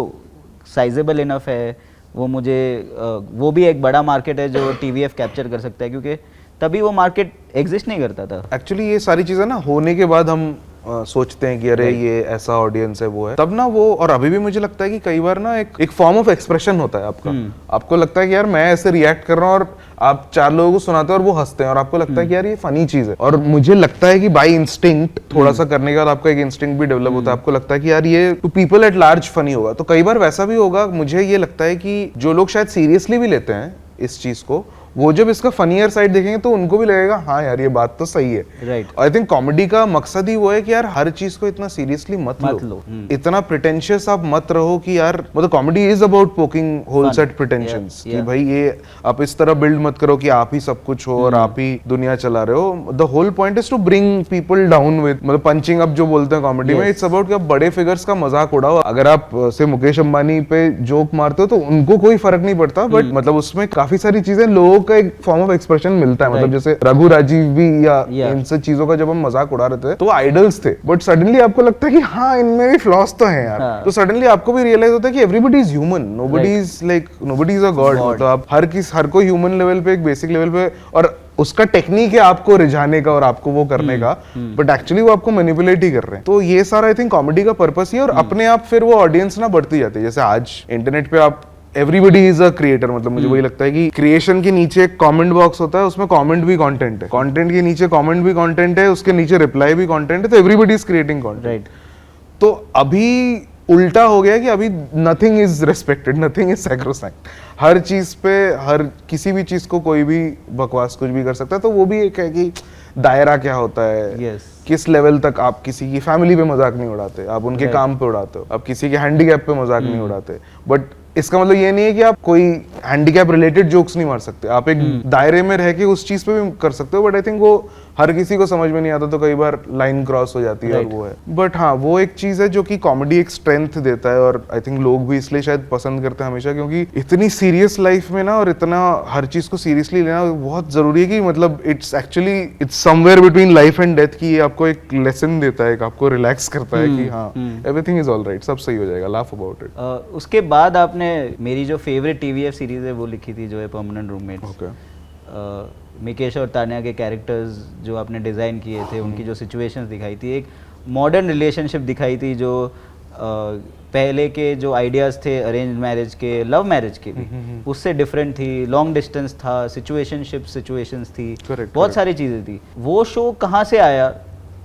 साइजेबल इनफ है, वो मुझे वो भी एक बड़ा मार्केट है जो TVF कैप्चर कर सकता है, क्योंकि तभी वो मार्केट एग्जिस्ट नहीं करता था। एक्चुअली ये सारी चीजें ना होने के बाद हम सोचते हैं कि अरे ये ऐसा ऑडियंस है, वो है, तब ना वो, और अभी भी मुझे लगता है कि कई बार ना एक फॉर्म ऑफ एक्सप्रेशन होता है आपका। आपको लगता है कि यार मैं ऐसे रिएक्ट कर रहा हूँ, और आप 4 लोगों को सुनाते हैं और वो हंसते हैं, और आपको लगता है कि यार ये फनी चीज है। और मुझे लगता है कि बाय इंस्टिंक्ट थोड़ा सा करने के बाद आपका एक इंस्टिंक्ट भी डेवलप होता है। आपको लगता है कि यार ये two people at large funny होगा। तो कई बार वैसा भी होगा। मुझे ये लगता है कि जो लोग शायद सीरियसली भी लेते हैं इस चीज को, वो जब इसका फनीयर साइड देखेंगे तो उनको भी लगेगा हाँ यार ये बात तो सही है। राइट। आई थिंक कॉमेडी का मकसद ही वो है कि यार हर चीज को इतना सीरियसली मत लो। इतना प्रिटेंशियस आप मत रहो कि यार, मतलब comedy is about poking holes at pretensions, कि भाई ये आप इस तरह बिल्ड मत करो कि आप ही सब कुछ हो और आप ही दुनिया चला रहे हो। The whole point is to bring people down with, मतलब पंचिंग अप जो बोलते हैं कॉमेडी में, इट्स अबाउट कि आप बड़े फिगर्स का मजाक उड़ाओ। अगर आप से मुकेश अंबानी पे जोक मारते हो तो उनको कोई फर्क नहीं पड़ता, बट मतलब उसमें काफी सारी चीजें लोगों का एक फॉर्म ऑफ एक्सप्रेशन मिलता है। मतलब जैसे रघु राजीव भी या इन सब चीजों का जब हम मजाक उड़ा रहे थे तो वो आइडल्स थे, बट सडनली आपको लगता है कि हाँ इनमें भी फ्लॉस तो हैं यार। तो सडनली आपको भी रियलाइज होता है कि everybody is human, nobody is like nobody is a God. मतलब आप हर कोई ह्यूमन लेवल पे, एक बेसिक लेवल पे, और उसका टेक्निक है आपको रिझाने का और आपको वो करने का, बट एक्चुअली वो आपको मैनिपुलेट ही कर रहे हैं। तो ये सारा आई थिंक कॉमेडी का पर्पस ही है, और अपने आप फिर वो ऑडियंस ना बढ़ती जाती है। जैसे आज इंटरनेट पे आप एवरीबडी इज अ क्रिएटर, मतलब मुझे वही लगता है कि क्रिएशन के नीचे एक कमेंट बॉक्स होता है, उसमें कमेंट भी कंटेंट है, कंटेंट के नीचे कमेंट भी कंटेंट है, उसके नीचे रिप्लाई भी कंटेंट है, तो everybody is creating content. Right. तो अभी उल्टा हो गया कि अभी nothing is respected, nothing is sacrosanct. हर चीज पे, हर किसी भी चीज को कोई भी बकवास कुछ भी कर सकता है। तो वो भी एक है कि दायरा क्या होता है, किस लेवल तक आप किसी की फैमिली पे मजाक नहीं उड़ाते, आप उनके काम पे उड़ाते हो, आप किसी के हैंडीकैप पे मजाक नहीं उड़ाते। बट इसका मतलब ये नहीं है कि आप कोई हैंडीकैप रिलेटेड जोक्स नहीं मार सकते, आप एक दायरे में रह के उस चीज पे भी कर सकते हो। बट आई थिंक वो हर किसी को समझ में नहीं आता, तो कई बार लाइन क्रॉस हो जाती है। और वो है, बट हाँ वो एक चीज है जो कि कॉमेडी एक स्ट्रेंथ देता है, और आई थिंक लोग भी इसलिए शायद पसंद करते हैं हमेशा, क्योंकि इतनी सीरियस लाइफ में ना, और इतना हर चीज को सीरियसली लेना बहुत जरूरी है कि मतलब it's actually it's somewhere between life and death, की आपको एक लेसन देता है, आपको रिलैक्स करता है कि हाँ एवरीथिंग इज ऑलराइट, सब सही हो जाएगा, लाफ अबाउट इट। उसके बाद आपने मेरी जो फेवरेट TVF सीरीज है वो लिखी थी, जो है परमानेंट रूममेट्स। मिकेश और तान्या के कैरेक्टर्स जो आपने डिज़ाइन किए थे, उनकी जो सिचुएशंस दिखाई थी, एक मॉडर्न रिलेशनशिप दिखाई थी जो पहले के जो आइडियाज़ थे अरेंज मैरिज के, लव मैरिज के भी, उससे डिफरेंट थी। लॉन्ग डिस्टेंस था, सिचुएशंस थी, बहुत सारी चीज़ें थी। वो शो कहाँ से आया?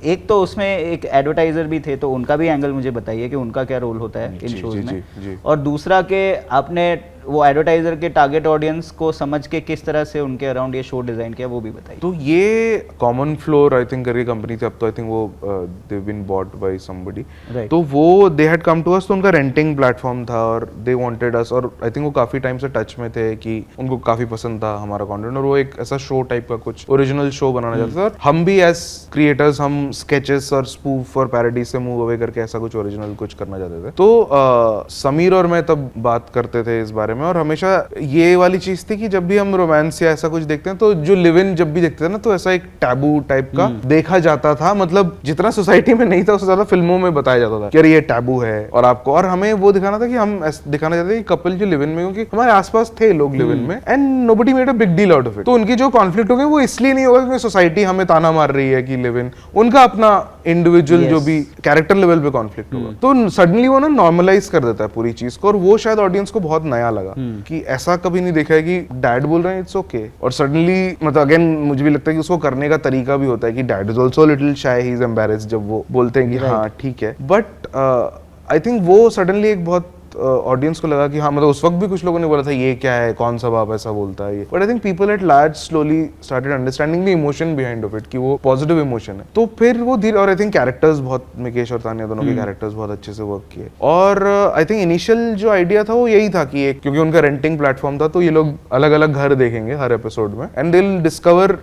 एक तो उसमें एक एडवर्टाइजर भी थे, तो उनका भी एंगल मुझे बताइए कि उनका क्या रोल होता है इन शोज में। और दूसरा के आपने वो एडवर्टाइजर के टारगेट ऑडियंस को समझ के किस तरह से उनके अराउंड ये शो डिजाइन किया, वो भी बताइए। तो ये कॉमन फ्लोर आई थिंक करके कंपनी थी, अब तो आई थिंक वो they been bought by somebody. तो वो they had come to us, तो उनका रेंटिंग प्लेटफॉर्म था और दे वांटेड अस, और आई थिंक वो काफी टाइम से टच में थे कि उनको काफी पसंद था हमारा कंटेंट, और वो एक ऐसा शो टाइप का कुछ ओरिजिनल शो बनाना चाहते थे। और हम भी एज क्रिएटर्स हम स्केचेस और स्पूफ और पैरोडी से मूव अवे करके ऐसा कुछ ओरिजिनल कुछ करना चाहते थे। तो समीर और मैं तब बात करते थे इस बारे में, और हमेशा ये वाली चीज थी कि जब भी हम रोमांस या ऐसा कुछ देखते हैं, तो जो लिव इन जब भी देखते थे ना, तो ऐसा एक टैबू टाइप का देखा जाता था। मतलब जितना सोसाइटी में नहीं था, उससे ज्यादा फिल्मों में बताया जाता था कि अरे ये टैबू है, और आपको, और हमें वो दिखाना था कि हम दिखाना चाहते थे कि कपल जो लिव इन में, क्योंकि हमारे आसपास थे लोग लिव इन में, and nobody made a big deal out of it. तो उनकी जो कॉन्फ्लिक्ट हो गए वो इसलिए नहीं होगा क्योंकि सोसाइटी हमें ताना मार रही है कि लिव इन, उनका अपना इंडिविजुअल जो भी कैरेक्टर लेवल पे कॉन्फ्लिक्ट होगा। तो सडनली वो ना नॉर्मलाइज कर देता है पूरी चीज को, और वो शायद ऑडियंस को बहुत नया लगा कि ऐसा कभी नहीं देखा है कि डैड बोल रहे हैं इट्स ओके, और सडनली मतलब अगेन मुझे भी लगता है कि उसको करने का तरीका भी होता है कि dad is also little shy, he is embarrassed जब वो बोलते हैं कि हाँ ठीक है। बट आई थिंक वो सडनली एक बहुत ऑडियंस को लगा कि हाँ, मतलब उस वक्त भी कुछ लोगों ने बोला था ये क्या है, कौन सा बाप ऐसा बोलता है ये, but I think people at large slowly started understanding the emotion behind of it, कि वो पॉजिटिव इमोशन है। तो फिर वो धीरे, और आई थिंक कैरेक्टर्स बहुत, मिकेश और तान्या दोनों के कैरेक्टर्स बहुत अच्छे से वर्क किए। और आई थिंक इनिशियल जो आइडिया था वो यही था कि एक, क्योंकि उनका रेंटिंग प्लेटफॉर्म था, तो ये लोग अलग अलग घर देखेंगे हर एपिसोड में, एंड दे विल डिस्कवर,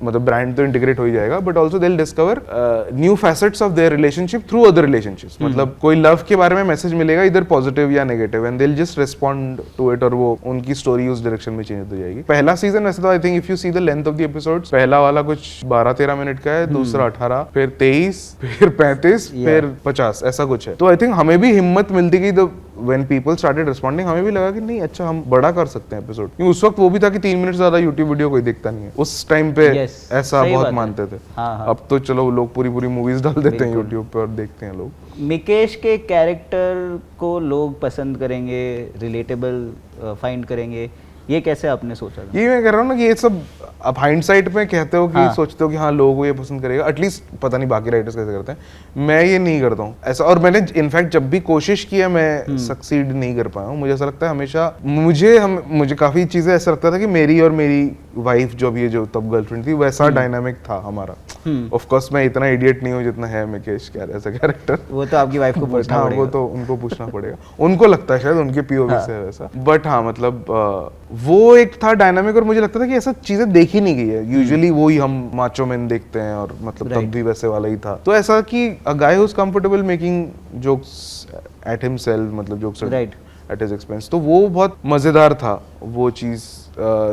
मतलब ब्रांड तो इंटीग्रेट हो ही जाएगा, but also they will discover new facets of their relationship through other relationships. मतलब कोई लव के बारे में मैसेज मिलेगा, इधर पॉजिटिव या negative, and just respond to it, और वो उनकी स्टोरी उस डायरेक्शन में चेंज हो जाएगी। पहला सीजन वैसे तो I think if you see the length of the episodes, पहला वाला कुछ 12-13 मिनट का है, दूसरा 18, फिर 23, फिर 35, फिर 50, ऐसा कुछ है। तो आई थिंक हमें भी हिम्मत मिलती गई व्हेन पीपल स्टार्टेड रिस्पॉन्डिंग हमें भी लगा कि नहीं अच्छा हम बड़ा कर सकते हैं एपिसोड, क्योंकि उस वक्त वो भी था कि 3 मिनट से ज्यादा यूट्यूब वीडियो कोई देखता नहीं है, उस टाइम पे Yes, ऐसा सही बहुत बात है। मानते थे। हाँ। अब तो चलो लोग पूरी पूरी मूवीज डाल देते हैं यूट्यूब पे और देखते हैं लोग। मिकेश के कैरेक्टर को लोग पसंद करेंगे, रिलेटेबल फाइंड करेंगे, ये कैसे आपने सोचा था? ये मैं कह रहा हूँ ना कि ये सब आप हाइंडसाइट में कहते हो कि हाँ। सोचते हो कि हाँ लोगों को ये पसंद करेगा, एटलीस्ट पता नहीं बाकी राइटर्स कैसे करते हैं, मैं ये नहीं करता हूँ ऐसा। और मैंने इनफैक्ट जब भी कोशिश की है मैं सक्सीड नहीं कर पाया हूँ। मुझे ऐसा लगता है हमेशा मुझे काफी चीजें ऐसा लगता था कि मेरी और मेरी वाइफ जो भी है, जो तब गर्लफ्रेंड थी, वैसा डायनामिक था हमारा। ऑफ कोर्स मैं इतना इडियट नहीं हूँ जितना है मिकेश ऐसा कैरेक्टर। वो तो आपकी वाइफ को पूछना हाँ, पड़ेगा। वो तो उनको पूछना पड़ेगा, उनको लगता है शायद उनके पीओवी से है वैसा। बट हाँ मतलब वो एक था डायनामिक, और मुझे लगता था कि ऐसा चीजें देखी नहीं गई है। यूजुअली वो ही हम माचो मैन देखते हैं, और मतलब तब भी वैसे वाला ही था। तो ऐसा कि a guy who is comfortable making jokes at himself, मतलब जोक्स एट हिज एक्सपेंस, तो वो बहुत मजेदार था वो चीज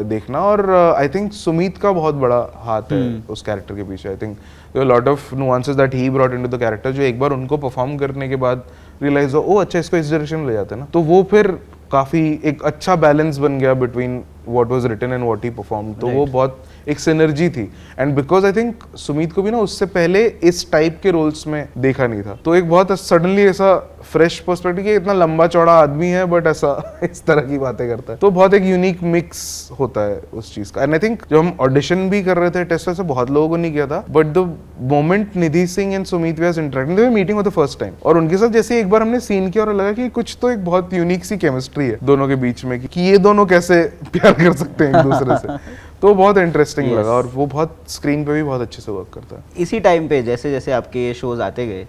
देखना। और आई थिंक सुमीत का बहुत बड़ा हाथ है उस कैरेक्टर के पीछे। I think lot of nuances that he brought into the character, जो एक बार उनको परफॉर्म करने के बाद रियलाइज हो, ओ अच्छा इसको इस डायरेक्शन में ले जाते हैं ना, तो वो फिर काफी एक अच्छा बैलेंस बन गया between what was written and what he perform. तो वो बहुत एक सिनर्जी थी। And because I think Sumeet को भी ना उससे पहले इस टाइप के रोल्स में देखा नहीं था, तो एक बहुत सडनली ऐसा फ्रेश पर्सपेक्टिव कि इतना लंबा चौड़ा आदमी है बट ऐसा इस तरह की बातें करता है, तो बहुत एक यूनिक मिक्स होता है उस चीज का। एंड आई थिंक जब हम ऑडिशन भी कर रहे थे टेस्ट, से बहुत लोगों को नहीं किया था, but the moment Nidhi Singh and Sumeet was interacting, they were meeting for the first time, और उनके साथ जैसे एक बार हमने सीन किया और लगा कि कुछ तो एक बहुत यूनिक सी केमिस्ट्री है दोनों के बीच में, कि ये दोनों कैसे प्यार कर सकते हैं एक दूसरे से। तो बहुत इंटरेस्टिंग लगा, और वो बहुत स्क्रीन पे भी बहुत अच्छे से वर्क करता है। इसी टाइम पे जैसे जैसे आपके ये शोज आते गए,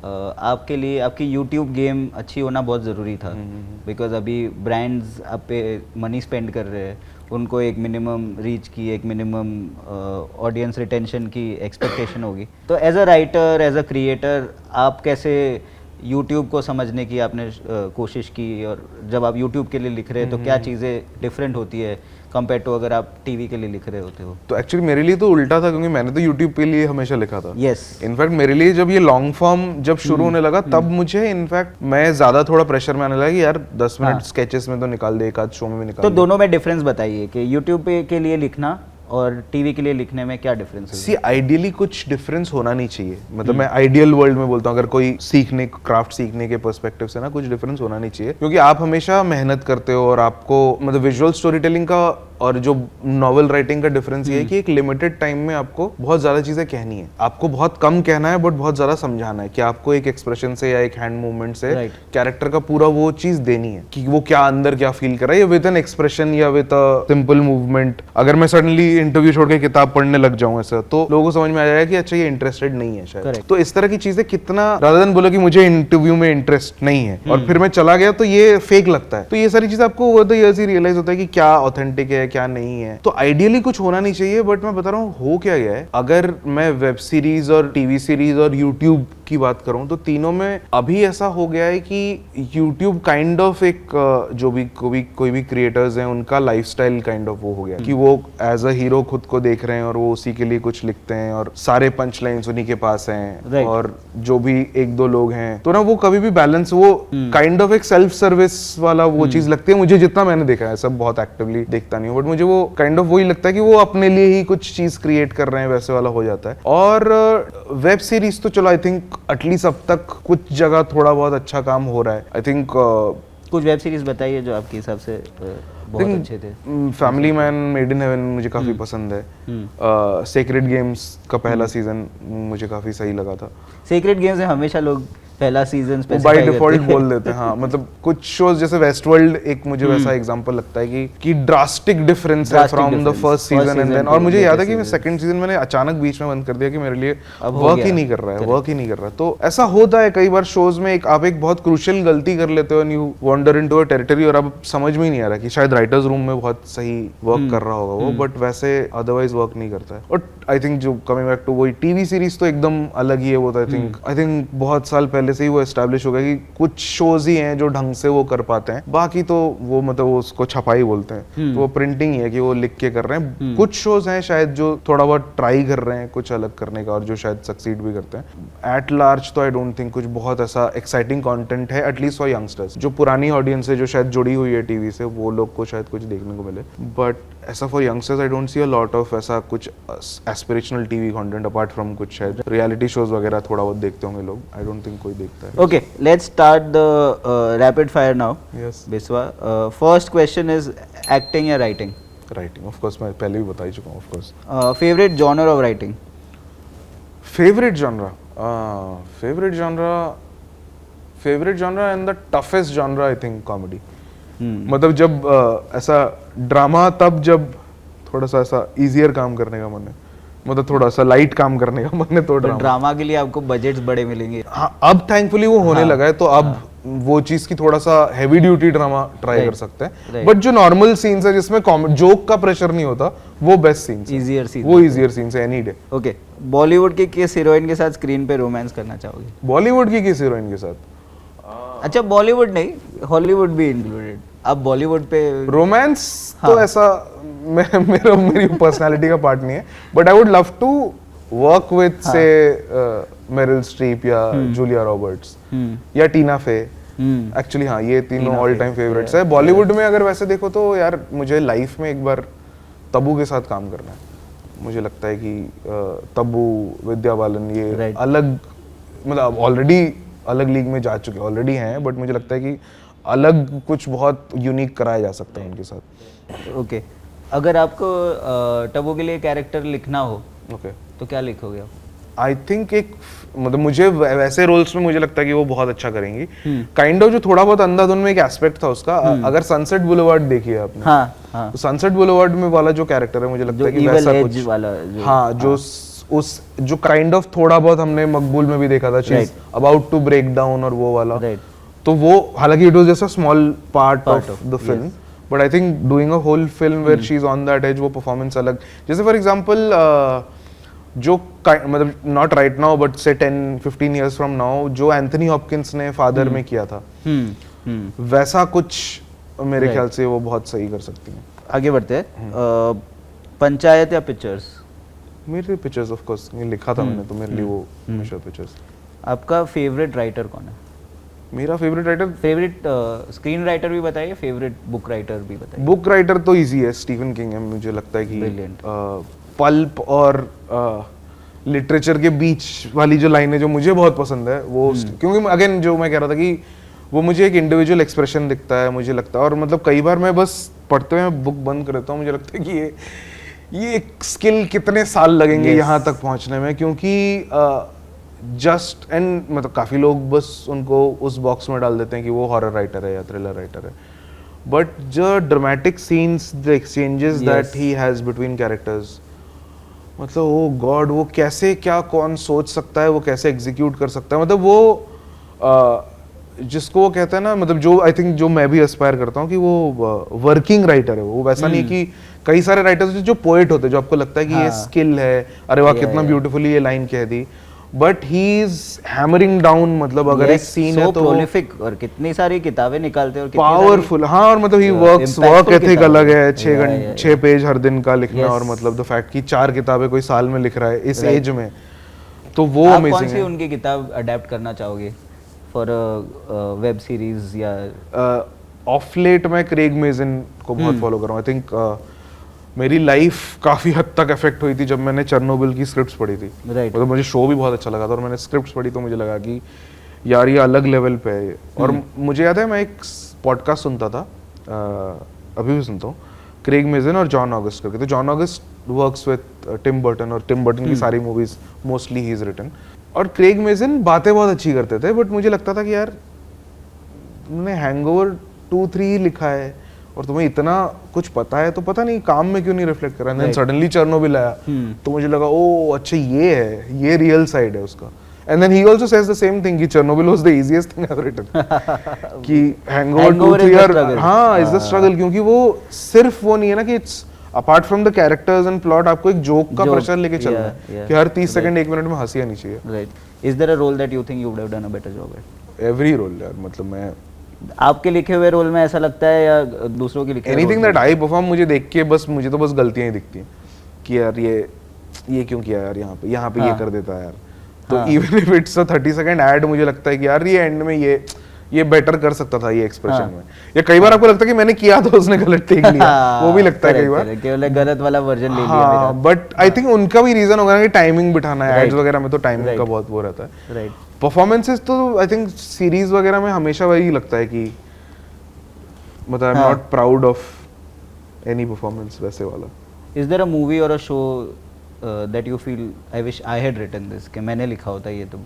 आपके लिए आपकी यूट्यूब गेम अच्छी होना बहुत ज़रूरी था, बिकॉज अभी ब्रांड्स आप पे मनी स्पेंड कर रहे हैं, उनको एक मिनिमम रीच की, एक मिनिमम ऑडियंस रिटेंशन की एक्सपेक्टेशन होगी। तो as a writer, as a creator, आप कैसे यूट्यूब को समझने की आपने कोशिश की, और जब आप यूट्यूब के लिए लिख रहे हैं तो क्या चीज़ें डिफरेंट होती है कंपेयर टू अगर आप टीवी के लिए लिख रहे होते हो? तो एक्चुअली मेरे लिए तो उल्टा था, क्योंकि मैंने तो यूट्यूब के लिए हमेशा लिखा था। यस। इनफैक्ट मेरे लिए जब ये लॉन्ग फॉर्म जब शुरू होने लगा, तब मुझे इनफैक्ट मैं ज्यादा थोड़ा प्रेशर में आने लगा कि यार 10 मिनट स्केचेस में तो निकाल दे, एक आध शो में भी निकाल तो दे। दोनों में डिफरेंस बताइए कि यूट्यूब पे के लिए लिखना और टीवी के लिए लिखने में क्या डिफरेंस है? सी आइडियली कुछ डिफरेंस होना नहीं चाहिए, मतलब मैं आइडियल वर्ल्ड में बोलता हूँ, अगर कोई सीखने, क्राफ्ट सीखने के पर्सपेक्टिव से ना, कुछ डिफरेंस होना नहीं चाहिए, क्योंकि आप हमेशा मेहनत करते हो, और आपको मतलब विजुअल स्टोरी टेलिंग का और जो नॉवेल राइटिंग का डिफरेंस ये है कि एक लिमिटेड टाइम में आपको बहुत ज्यादा चीजें कहनी है, आपको बहुत कम कहना है बट बहुत ज्यादा समझाना है, कि आपको एक एक्सप्रेशन से या एक हैंड मूवमेंट से कैरेक्टर का पूरा वो चीज देनी है कि वो क्या अंदर क्या फील कर रहा है, या विद एन एक्सप्रेशन या विद अ सिंपल मूवमेंट। अगर मैं सडनली इंटरव्यू छोड़ के किताब पढ़ने लग जाऊं ऐसा, तो लोगों को समझ में आ जाएगा कि अच्छा ये इंटरेस्टेड नहीं है शायद। तो इस तरह की चीजें कितना, रादर देन बोलो कि मुझे इंटरव्यू में इंटरेस्ट नहीं है और फिर मैं चला गया, तो ये फेक लगता है। तो ये सारी चीजें आपको ओवर द इयर्स ही रियलाइज होता है कि क्या ऑथेंटिक है क्या नहीं है। तो आइडियली कुछ होना नहीं चाहिए, बट मैं बता रहा हूँ हो क्या गया है। अगर मैं वेब सीरीज और टीवी सीरीज और यूट्यूब की बात करूं, तो तीनों में अभी ऐसा हो गया है कि यूट्यूब काइंड ऑफ एक जो भी कोई भी क्रिएटर्स हैं, उनका लाइफस्टाइल काइंड ऑफ वो हो गया कि वो एज अ हीरो खुद को देख रहे हैं, और वो उसी के लिए कुछ लिखते हैं, और सारे पंच लाइन्स उन्हीं के पास हैं, और जो भी एक दो लोग हैं, तो ना वो कभी भी बैलेंस, वो काइंड ऑफ एक सेल्फ सर्विस वाला वो चीज लगती है मुझे, जितना मैंने देखा है। सब बहुत एक्टिवली देखता नहीं हूँ, बट मुझे वो काइंड ऑफ वही लगता है कि वो अपने लिए ही कुछ चीज क्रिएट कर रहे हैं, वैसे वाला हो जाता है। और वेब सीरीज तो चलो आई थिंक एटलीस्ट अब तक कुछ जगह थोड़ा बहुत अच्छा काम हो रहा है। आई थिंक कुछ वेब सीरीज बताइए जो आपके हिसाब से बहुत अच्छे थे। Family man, made in heaven मुझे काफी पसंद है। सेक्रेड गेम्स का पहला सीजन मुझे काफी सही लगा था। सेक्रेड गेम्स में हमेशा लोग पहला सीजन बाय डिफॉल्ट बोल देते हैं, हाँ मतलब कुछ शोज जैसे वेस्टवर्ल्ड एक मुझे वैसा एग्जांपल लगता है कि ड्रास्टिक डिफरेंस है from the first season and then. और मुझे याद है कि मैं सेकंड सीजन मैंने अचानक बीच में बंद कर दिया कि मेरे लिए वर्क ही नहीं कर रहा है। तो ऐसा होता है कई बार शोज में, आप एक बहुत क्रूशियल गलती कर लेते हो and you wander into a territory, और अब समझ में ही नहीं आ रहा कि शायद राइटर्स रूम में बहुत सही वर्क कर रहा होगा वो, बट वैसे अदरवाइज वर्क नहीं करता है। और आई थिंक जो कमिंग बैक टू वही टीवी सीरीज तो एकदम अलग ही है वो। आई थिंक बहुत साल पहले पहले से ही वो एस्टैब्लिश हो गया कि कुछ शोज ही हैं जो ढंग से वो कर पाते हैं, बाकी तो वो मतलब वो उसको छपाई बोलते हैं, तो वो प्रिंटिंग ही है कि वो लिख के कर रहे हैं। कुछ शोज हैं शायद जो थोड़ा बहुत ट्राई कर रहे हैं कुछ अलग करने का और जो शायद सक्सीड भी करते हैं। एट लार्ज तो आई डोंट थिंक कुछ बहुत ऐसा एक्साइटिंग कंटेंट है, एटलीस्ट फॉर यंगस्टर्स। जो पुरानी ऑडियंस है जो शायद जुड़ी हुई है टीवी से, वो लोग को शायद कुछ देखने को मिले, बट ऐसा for youngsters I don't see a lot of ऐसा कुछ aspirational TV content apart from कुछ शायद रियलिटी शोज वगैरह थोड़ा बहुत देखते होंगे लोग। आई डोंट थिंक कोई देखता है। Okay, let's start the rapid fire now. Yes. Biswa, first question is acting या writing? राइटिंग ऑफ कोर्स, मैं पहले भी बता ही चुका हूँ of course. Favorite genre of writing? Favourite genre and the toughest genre I think comedy. मतलब जब ऐसा ड्रामा, तब जब थोड़ा सा ऐसा इजियर काम करने का मन है, मतलब थोड़ा सा लाइट काम करने का मन है तो ड्रामा के लिए आपको बजट्स बड़े मिलेंगे। हाँ, अब थैंकफुली वो होने लगा है, तो अब वो चीज की थोड़ा सा हैवी ड्यूटी ड्रामा ट्राई कर सकते हैं। बट जो नॉर्मल सीन्स है जिसमें जोक का प्रेशर नहीं होता, वो बेस्ट सीन्स, इजियर सीन, वो इजियर सीन्स है एनी डे। ओके, बॉलीवुड की किस हीरोइन के साथ स्क्रीन पे रोमांस करना चाहोगे? बॉलीवुड की किस हीरोइन के साथ? अच्छा, बॉलीवुड नहीं, हॉलीवुड भी इंक्लूडेड। अब बॉलीवुड पे रोमांस तो ऐसा मेरी पर्सनालिटी का पार्ट नहीं है, but I would love to work with say Meryl Streep या जूलिया रॉबर्ट्स या टीना फे। एक्चुअली हाँ, ये तीनों ऑल टाइम फेवरेट्स है। बॉलीवुड में अगर वैसे देखो तो यार मुझे लाइफ में एक बार तब्बू के साथ काम करना है। मुझे लगता है कि तब्बू, विद्या बालन, ये अलग, मतलब ऑलरेडी अलग लीग में जा चुके ऑलरेडी हैं, बट मुझे लगता है कि अलग कुछ बहुत यूनिक कराया जा सकता है उनके साथ। ओके, अगर आपको तब्बू के लिए कैरेक्टर लिखना हो, ओके, तो क्या लिखोगे आप? आई थिंक एक, मतलब मुझे वैसे रोल्स में मुझे लगता है कि वो बहुत अच्छा करेंगी। काइंड ऑफ जो थोड़ा बहुत अंधाधुन में एक एस्पेक्ट था उसका, अगर सनसेट बुलेवार्ड देखी है आपने, हाँ, तो सनसेट बुलेवार्ड में वाला जो कैरेक्टर है मुझे लगता है कि वैसा कुछ वाला हाँ, जो उस जो काइंड ऑफ थोड़ा बहुत हमने मकबूल में भी देखा था, चीज अबाउट टू ब्रेक डाउन और वो वाला, तो वो हालांकि it was just a small part of the film, but I think doing a whole film where she is on that edge, वो परफॉर्मेंस अलग। जैसे फॉर एग्जांपल जो मतलब नॉट राइट नाउ बट से 10-15 इयर्स फ्रॉम नाउ जो Anthony Hopkins ने father में किया था, वैसा कुछ मेरे ख्याल से वो बहुत सही कर सकती हैं। आगे बढ़ते हैं, पंचायत या पिक्चर्स? मेरे पिक्चर्स ऑफ कोर्स, ये लिखा था मैंने तो मेरे लिए वो हमेशा पिक्चर्स। आपका फेवरेट राइटर कौन है? मेरा favourite writer, favourite screen writer भी बताइए, फेवरेट बुक राइटर भी बताइए। बुक राइटर तो इजी है, स्टीफन किंग है। मुझे लगता है कि पल्प और लिटरेचर के बीच वाली जो लाइन है जो मुझे बहुत पसंद है वो, क्योंकि अगेन जो मैं कह रहा था कि वो मुझे एक इंडिविजुअल एक्सप्रेशन दिखता है, मुझे लगता है। और मतलब कई बार मैं बस पढ़ते हुए बुक बंद कर देता हूँ, मुझे लगता है कि ये स्किल कितने साल लगेंगे यहाँ तक पहुँचने में, क्योंकि जस्ट एंड मतलब काफ़ी लोग बस उनको उस बॉक्स में डाल देते हैं कि वो हॉरर राइटर है या थ्रिलर राइटर है, बट जो dramatic scenes, the exchanges that he has between characters, मतलब ओ गॉड, वो कैसे, क्या कौन सोच सकता है, वो कैसे एग्जीक्यूट कर सकता है, मतलब वो जिसको वो कहते हैं ना, मतलब जो आई थिंक जो मैं भी एस्पायर करता हूँ कि वो वर्किंग राइटर है। वो वैसा नहीं कि कई सारे राइटर्स जो पोएट होते हैं, जो आपको लगता है कि ये स्किल है, अरे वाह कितना ब्यूटीफुली ये लाइन कह दी, but he is hammering down. मतलब अगर एक सीन है तो प्रोलिफिक, और कितनी सारी किताबें निकालते हैं और पावरफुल। हाँ, और मतलब ही वर्क एथिक अलग है, 6 पेज हर दिन का लिखना, और मतलब द फैक्ट कि 4 किताबें कोई साल में लिख रहा है इस एज में, तो वो अमेजिंग है। कौन सी उनकी किताब अडेप्ट करना चाहोगे फॉर वेब सीरीज या? ऑफ लेट मैं क्रेग मेजन को बहुत फॉलो कर रहा हूँ। आई थिंक मेरी लाइफ काफी हद तक अफेक्ट हुई थी जब मैंने चेरनोबिल की स्क्रिप्ट्स पढ़ी थी। मतलब मुझे शो भी बहुत अच्छा लगा था, और मैंने स्क्रिप्ट्स पढ़ी तो मुझे लगा कि यार ये अलग लेवल पे है। और मुझे याद है मैं एक पॉडकास्ट सुनता था, अभी भी सुनता हूँ, क्रेग मेजन और जॉन ऑगस्ट करके। तो John August works with Tim Burton, और टिम बर्टन की सारी मूवीज मोस्टली ही इज रिटन, और क्रेग मेजन बातें बहुत अच्छी करते थे, बट मुझे लगता था कि यार तुमने हैंगओवर 2-3 लिखा है और तुम्हें इतना कुछ पता है, तो पता नहीं काम में क्यों नहीं रिफ्लेक्ट करा। देन सडनली चेरनोबिल आया, तो मुझे लगा ओ अच्छा ये है, ये रियल साइड है उसका। And then he also says the same thing कि Chernobyl was the easiest thing I have written, कि हैंगओवर 2-3 हाँ इज द स्ट्रगल, क्योंकि वो सिर्फ वो नहीं है ना कि it's apart from the characters and plot, आपको एक जोक का प्रेशर लेके चलना है कि हर 30 सेकंड 1 मिनट में हंसी आनी चाहिए। Right. Is there a role that you think you would have done a better job at? Every role यार, मतलब मैं आपके लिखे हुए रोल में ऐसा लगता है या दूसरों के लिखे हुए anything roles that I perform, मुझे देख के बस मुझे तो बस गलतियां ही दिखती हैं कि यार ये क्यों किया यार, यहाँ पे ये हाँ। कर देता है यार। तो हाँ। Even if it's a 30 second add, मुझे लगता है कि यार ये एंड में ये बेटर कर सकता था ये एक्सप्रेशन हाँ। में, या कई बार आपको लगता है कि मैंने किया तो उसने गलत टेक लिया, वो भी लगता है कई बार। केवल गलत वाला वर्जन ले लिया हाँ, बट आई थिंक उनका भी रीजन होगा कि टाइमिंग बिठाना है, एड्स Right. वगैरह में तो टाइमिंग का Right. बहुत वो रहता है। मेरा। राइट। परफॉर्मेंसेस तो आई थिंक सीरीज वगैरह में हमेशा वही लगता है कि मतलब आई एम हाँ। Not proud of any performance वैसे वाला। इज देयर अ मूवी और a show that you feel I wish I had written this, कि मैंने लिखा होता ये तो?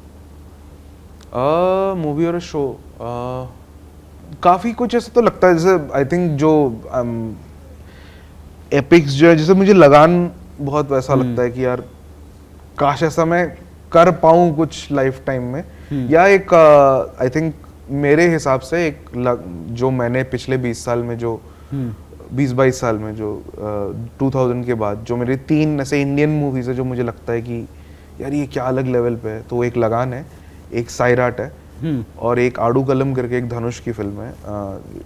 मूवी और शो काफ़ी कुछ ऐसा तो लगता है, जैसे आई थिंक जो एपिक्स जो है, जैसे मुझे लगान बहुत वैसा लगता है कि यार काश ऐसा मैं कर पाऊँ कुछ लाइफ टाइम में, या एक आई थिंक मेरे हिसाब से जो मैंने पिछले 20 साल में जो 20-22 साल में जो 2000 के बाद जो मेरे 3 ऐसे इंडियन मूवीज है जो मुझे लगता है कि यार ये क्या अलग लेवल पे है, तो वो एक लगान है, एक सायराट है, और एक आड़ू कलम करके एक धनुष की फिल्म है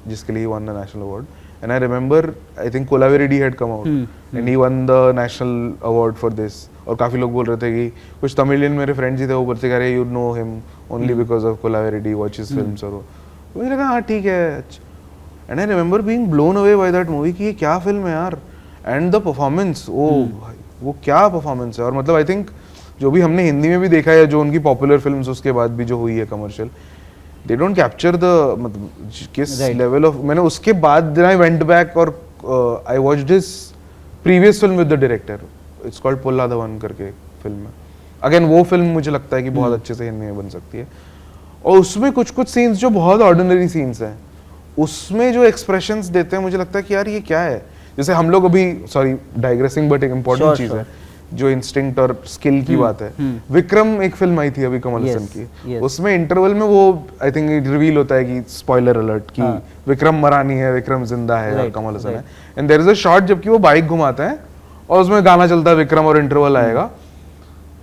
जिसके लिए one the national award. And I remember I think Kolaveri had come out and he one the national award for this. और काफी लोग बोल रहे थे कि कुछ तमिलियन मेरे फ्रेंड्स ही थे, वो बोलते कह रहे you know him only because of Kolaveri, watch his films, और वो मुझे लगा हाँ ठीक है। And I remember being blown away by that movie कि ये क्या फिल्म है यार, एंड द परफॉर्मेंस, वो क्या परफॉर्मेंस है। और मतलब आई थिंक जो भी हमने हिंदी में भी देखा है, जो उनकी पॉपुलर फिल्म्स उसके बाद भी जो हुई है commercial, they don't capture the मतलब किस लेवल ऑफ। मैंने उसके बाद आई वेंट बैक और I watched his previous film with the director, it's called पोल्ला द वन करके फिल्म है। अगेन वो फिल्म मुझे लगता है कि बहुत अच्छे से हिंदी में बन सकती है, और उसमें कुछ कुछ सीन्स जो बहुत ऑर्डिनरी सीन्स हैं, उसमें जो एक्सप्रेशंस देते हैं मुझे लगता है कि यार ये क्या है। जैसे हम लोग अभी, सॉरी डाइग्रेसिंग, बट एक इम्पोर्टेंट चीज है जो इंस्टिंक्ट और स्किल की बात है। विक्रम एक फिल्म आई थी अभी कमल हसन की, उसमें इंटरवल में वो आई थिंक रिवील होता है कि स्पॉइलर अलर्ट कि विक्रम मरानी है, विक्रम जिंदा है और कमल हसन है। And there is a shot जबकि वो बाइक घुमाते हैं और उसमें गाना चलता है विक्रम और इंटरवल आएगा,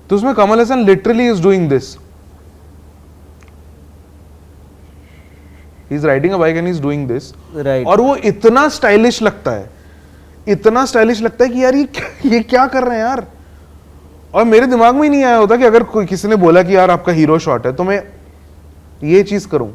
तो उसमें Kamal Haasan literally is doing this, he is riding a bike and he is doing this, और वो इतना स्टाइलिश लगता है, इतना स्टाइलिश लगता है कि यार ये क्या कर रहे हैं यार। और मेरे दिमाग में ही नहीं आया होता कि अगर कोई किसी ने बोला कि यार आपका हीरो शॉट है तो मैं ये चीज करूं,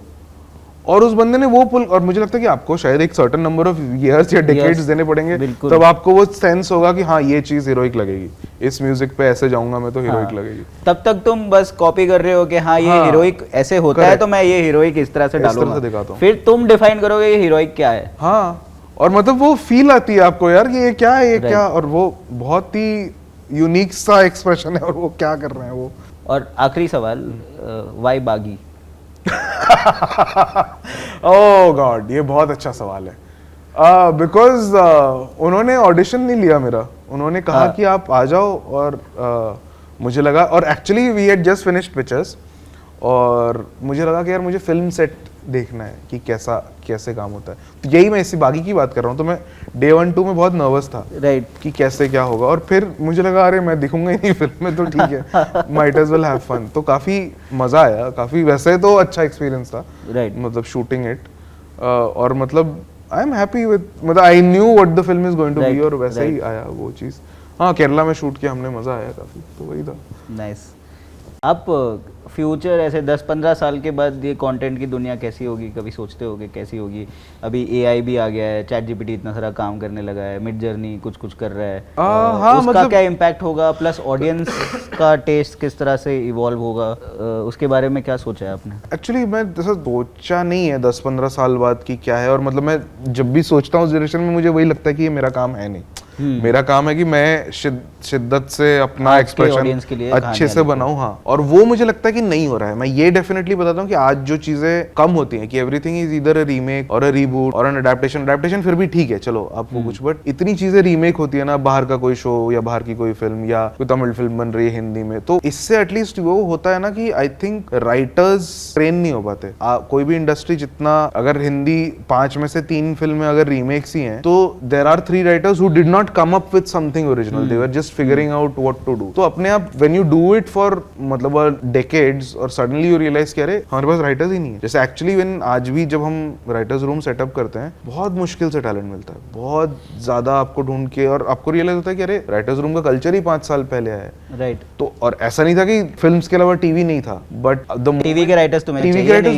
और उस बंदे ने वो पुल। और मुझे लगता है कि आपको शायद एक सर्टेन नंबर ऑफ इयर्स या डिकेड्स देने पड़ेंगे, तब आपको वो सेंस होगा कि हाँ ये चीज हीरोइक लगेगी, इस म्यूजिक पे ऐसे जाऊंगा मैं तो हीरोइक लगेगी। तब तक तुम बस कॉपी कर रहे हो कि हाँ ये हीरोइक ऐसे होता है तो मैं ये हीरोइक इस तरह से डालूंगा, फिर तुम डिफाइन करोगे ये हीरोइक क्या है। हाँ, और मतलब वो फील आती है आपको यार कि ये क्या है, ये क्या, और वो बहुत ही यूनिक सा एक्सप्रेशन है और वो क्या कर रहे हैं वो। और आखिरी सवाल, वाई बागी? ओह गॉड, ये बहुत अच्छा सवाल है। बिकॉज उन्होंने ऑडिशन नहीं लिया मेरा, उन्होंने कहा कि आप आ जाओ, और मुझे लगा, और actually we had just finished pictures, और मुझे लगा कि यार मुझे फिल्म सेट देखना है कि कैसे काम होता है, तो यही मैं इसी बागी की बात कर रहा हूँ। तो मैं डे 1-2 में बहुत नर्वस था, राइट, कि कैसे क्या होगा, और फिर मुझे लगा अरे मैं दिखूंगा ही नहीं फिल्म में तो ठीक है, might as well have fun. तो काफी मजा आया, काफी वैसे तो अच्छा एक्सपीरियंस था, राइट, मतलब शूटिंग इट, और मतलब आई एम हैप्पी विद, मतलब I knew what the film is going to be, और वैसे ही आया वो चीज। हाँ, केरला में शूट किया हमने, मजा आया काफी, तो वही था। नाइस। आप फ्यूचर ऐसे 10-15 साल के बाद ये कंटेंट की दुनिया कैसी होगी, कभी सोचते हो कि कैसी होगी? अभी एआई भी आ गया है, चैट जीपीटी इतना सारा काम करने लगा है, मिड जर्नी कुछ कर रहा है, हाँ, उसका मतलब क्या इम्पैक्ट होगा, प्लस ऑडियंस का टेस्ट किस तरह से इवॉल्व होगा, उसके बारे में क्या सोचा है आपने? एक्चुअली मैं जैसा सोचा नहीं है 10-15 साल बाद की क्या है, और मतलब मैं जब भी सोचता हूँ उस डायरेक्शन में मुझे वही लगता है कि ये मेरा काम है नहीं। मेरा काम है कि मैं शिद्दत से अपना एक्सप्रेशन अच्छे से बनाऊं। हाँ, और वो मुझे लगता है कि नहीं हो रहा है। मैं ये डेफिनेटली बताता हूँ कि आज जो चीजें कम होती हैं कि everything is either a remake और अ रीबूट और एन अडैप्टेशन फिर भी ठीक है, चलो आपको कुछ, बट इतनी चीजें रीमेक होती है ना, बाहर का कोई शो या बाहर की कोई फिल्म या कोई तमिल फिल्म बन रही है हिंदी में, तो इससे एटलीस्ट वो होता है ना कि आई थिंक राइटर्स ट्रेन नहीं हो पाते। कोई भी इंडस्ट्री जितना, अगर हिंदी 5 में से 3 फिल्में अगर रीमेक्स ही हैं, तो there are 3 writers who did not not come up with something original. They were just figuring out what to do. तो अपने आप when you do it for मतलब decades और suddenly you realize कि अरे हमारे पास writers ही नहीं है. जैसे actually when आज भी जब हम writers room setup करते हैं बहुत मुश्किल से talent मिलता है, बहुत ज्यादा आपको ढूंढ के, और आपको realize होता है कि अरे writers room का culture ही 5 साल पहले आया है. राइट. तो और ऐसा नहीं था कि फिल्म्स के अलावा टीवी नहीं था, बट टीवी के राइटर्स तुम्हें टीवी के राइटर्स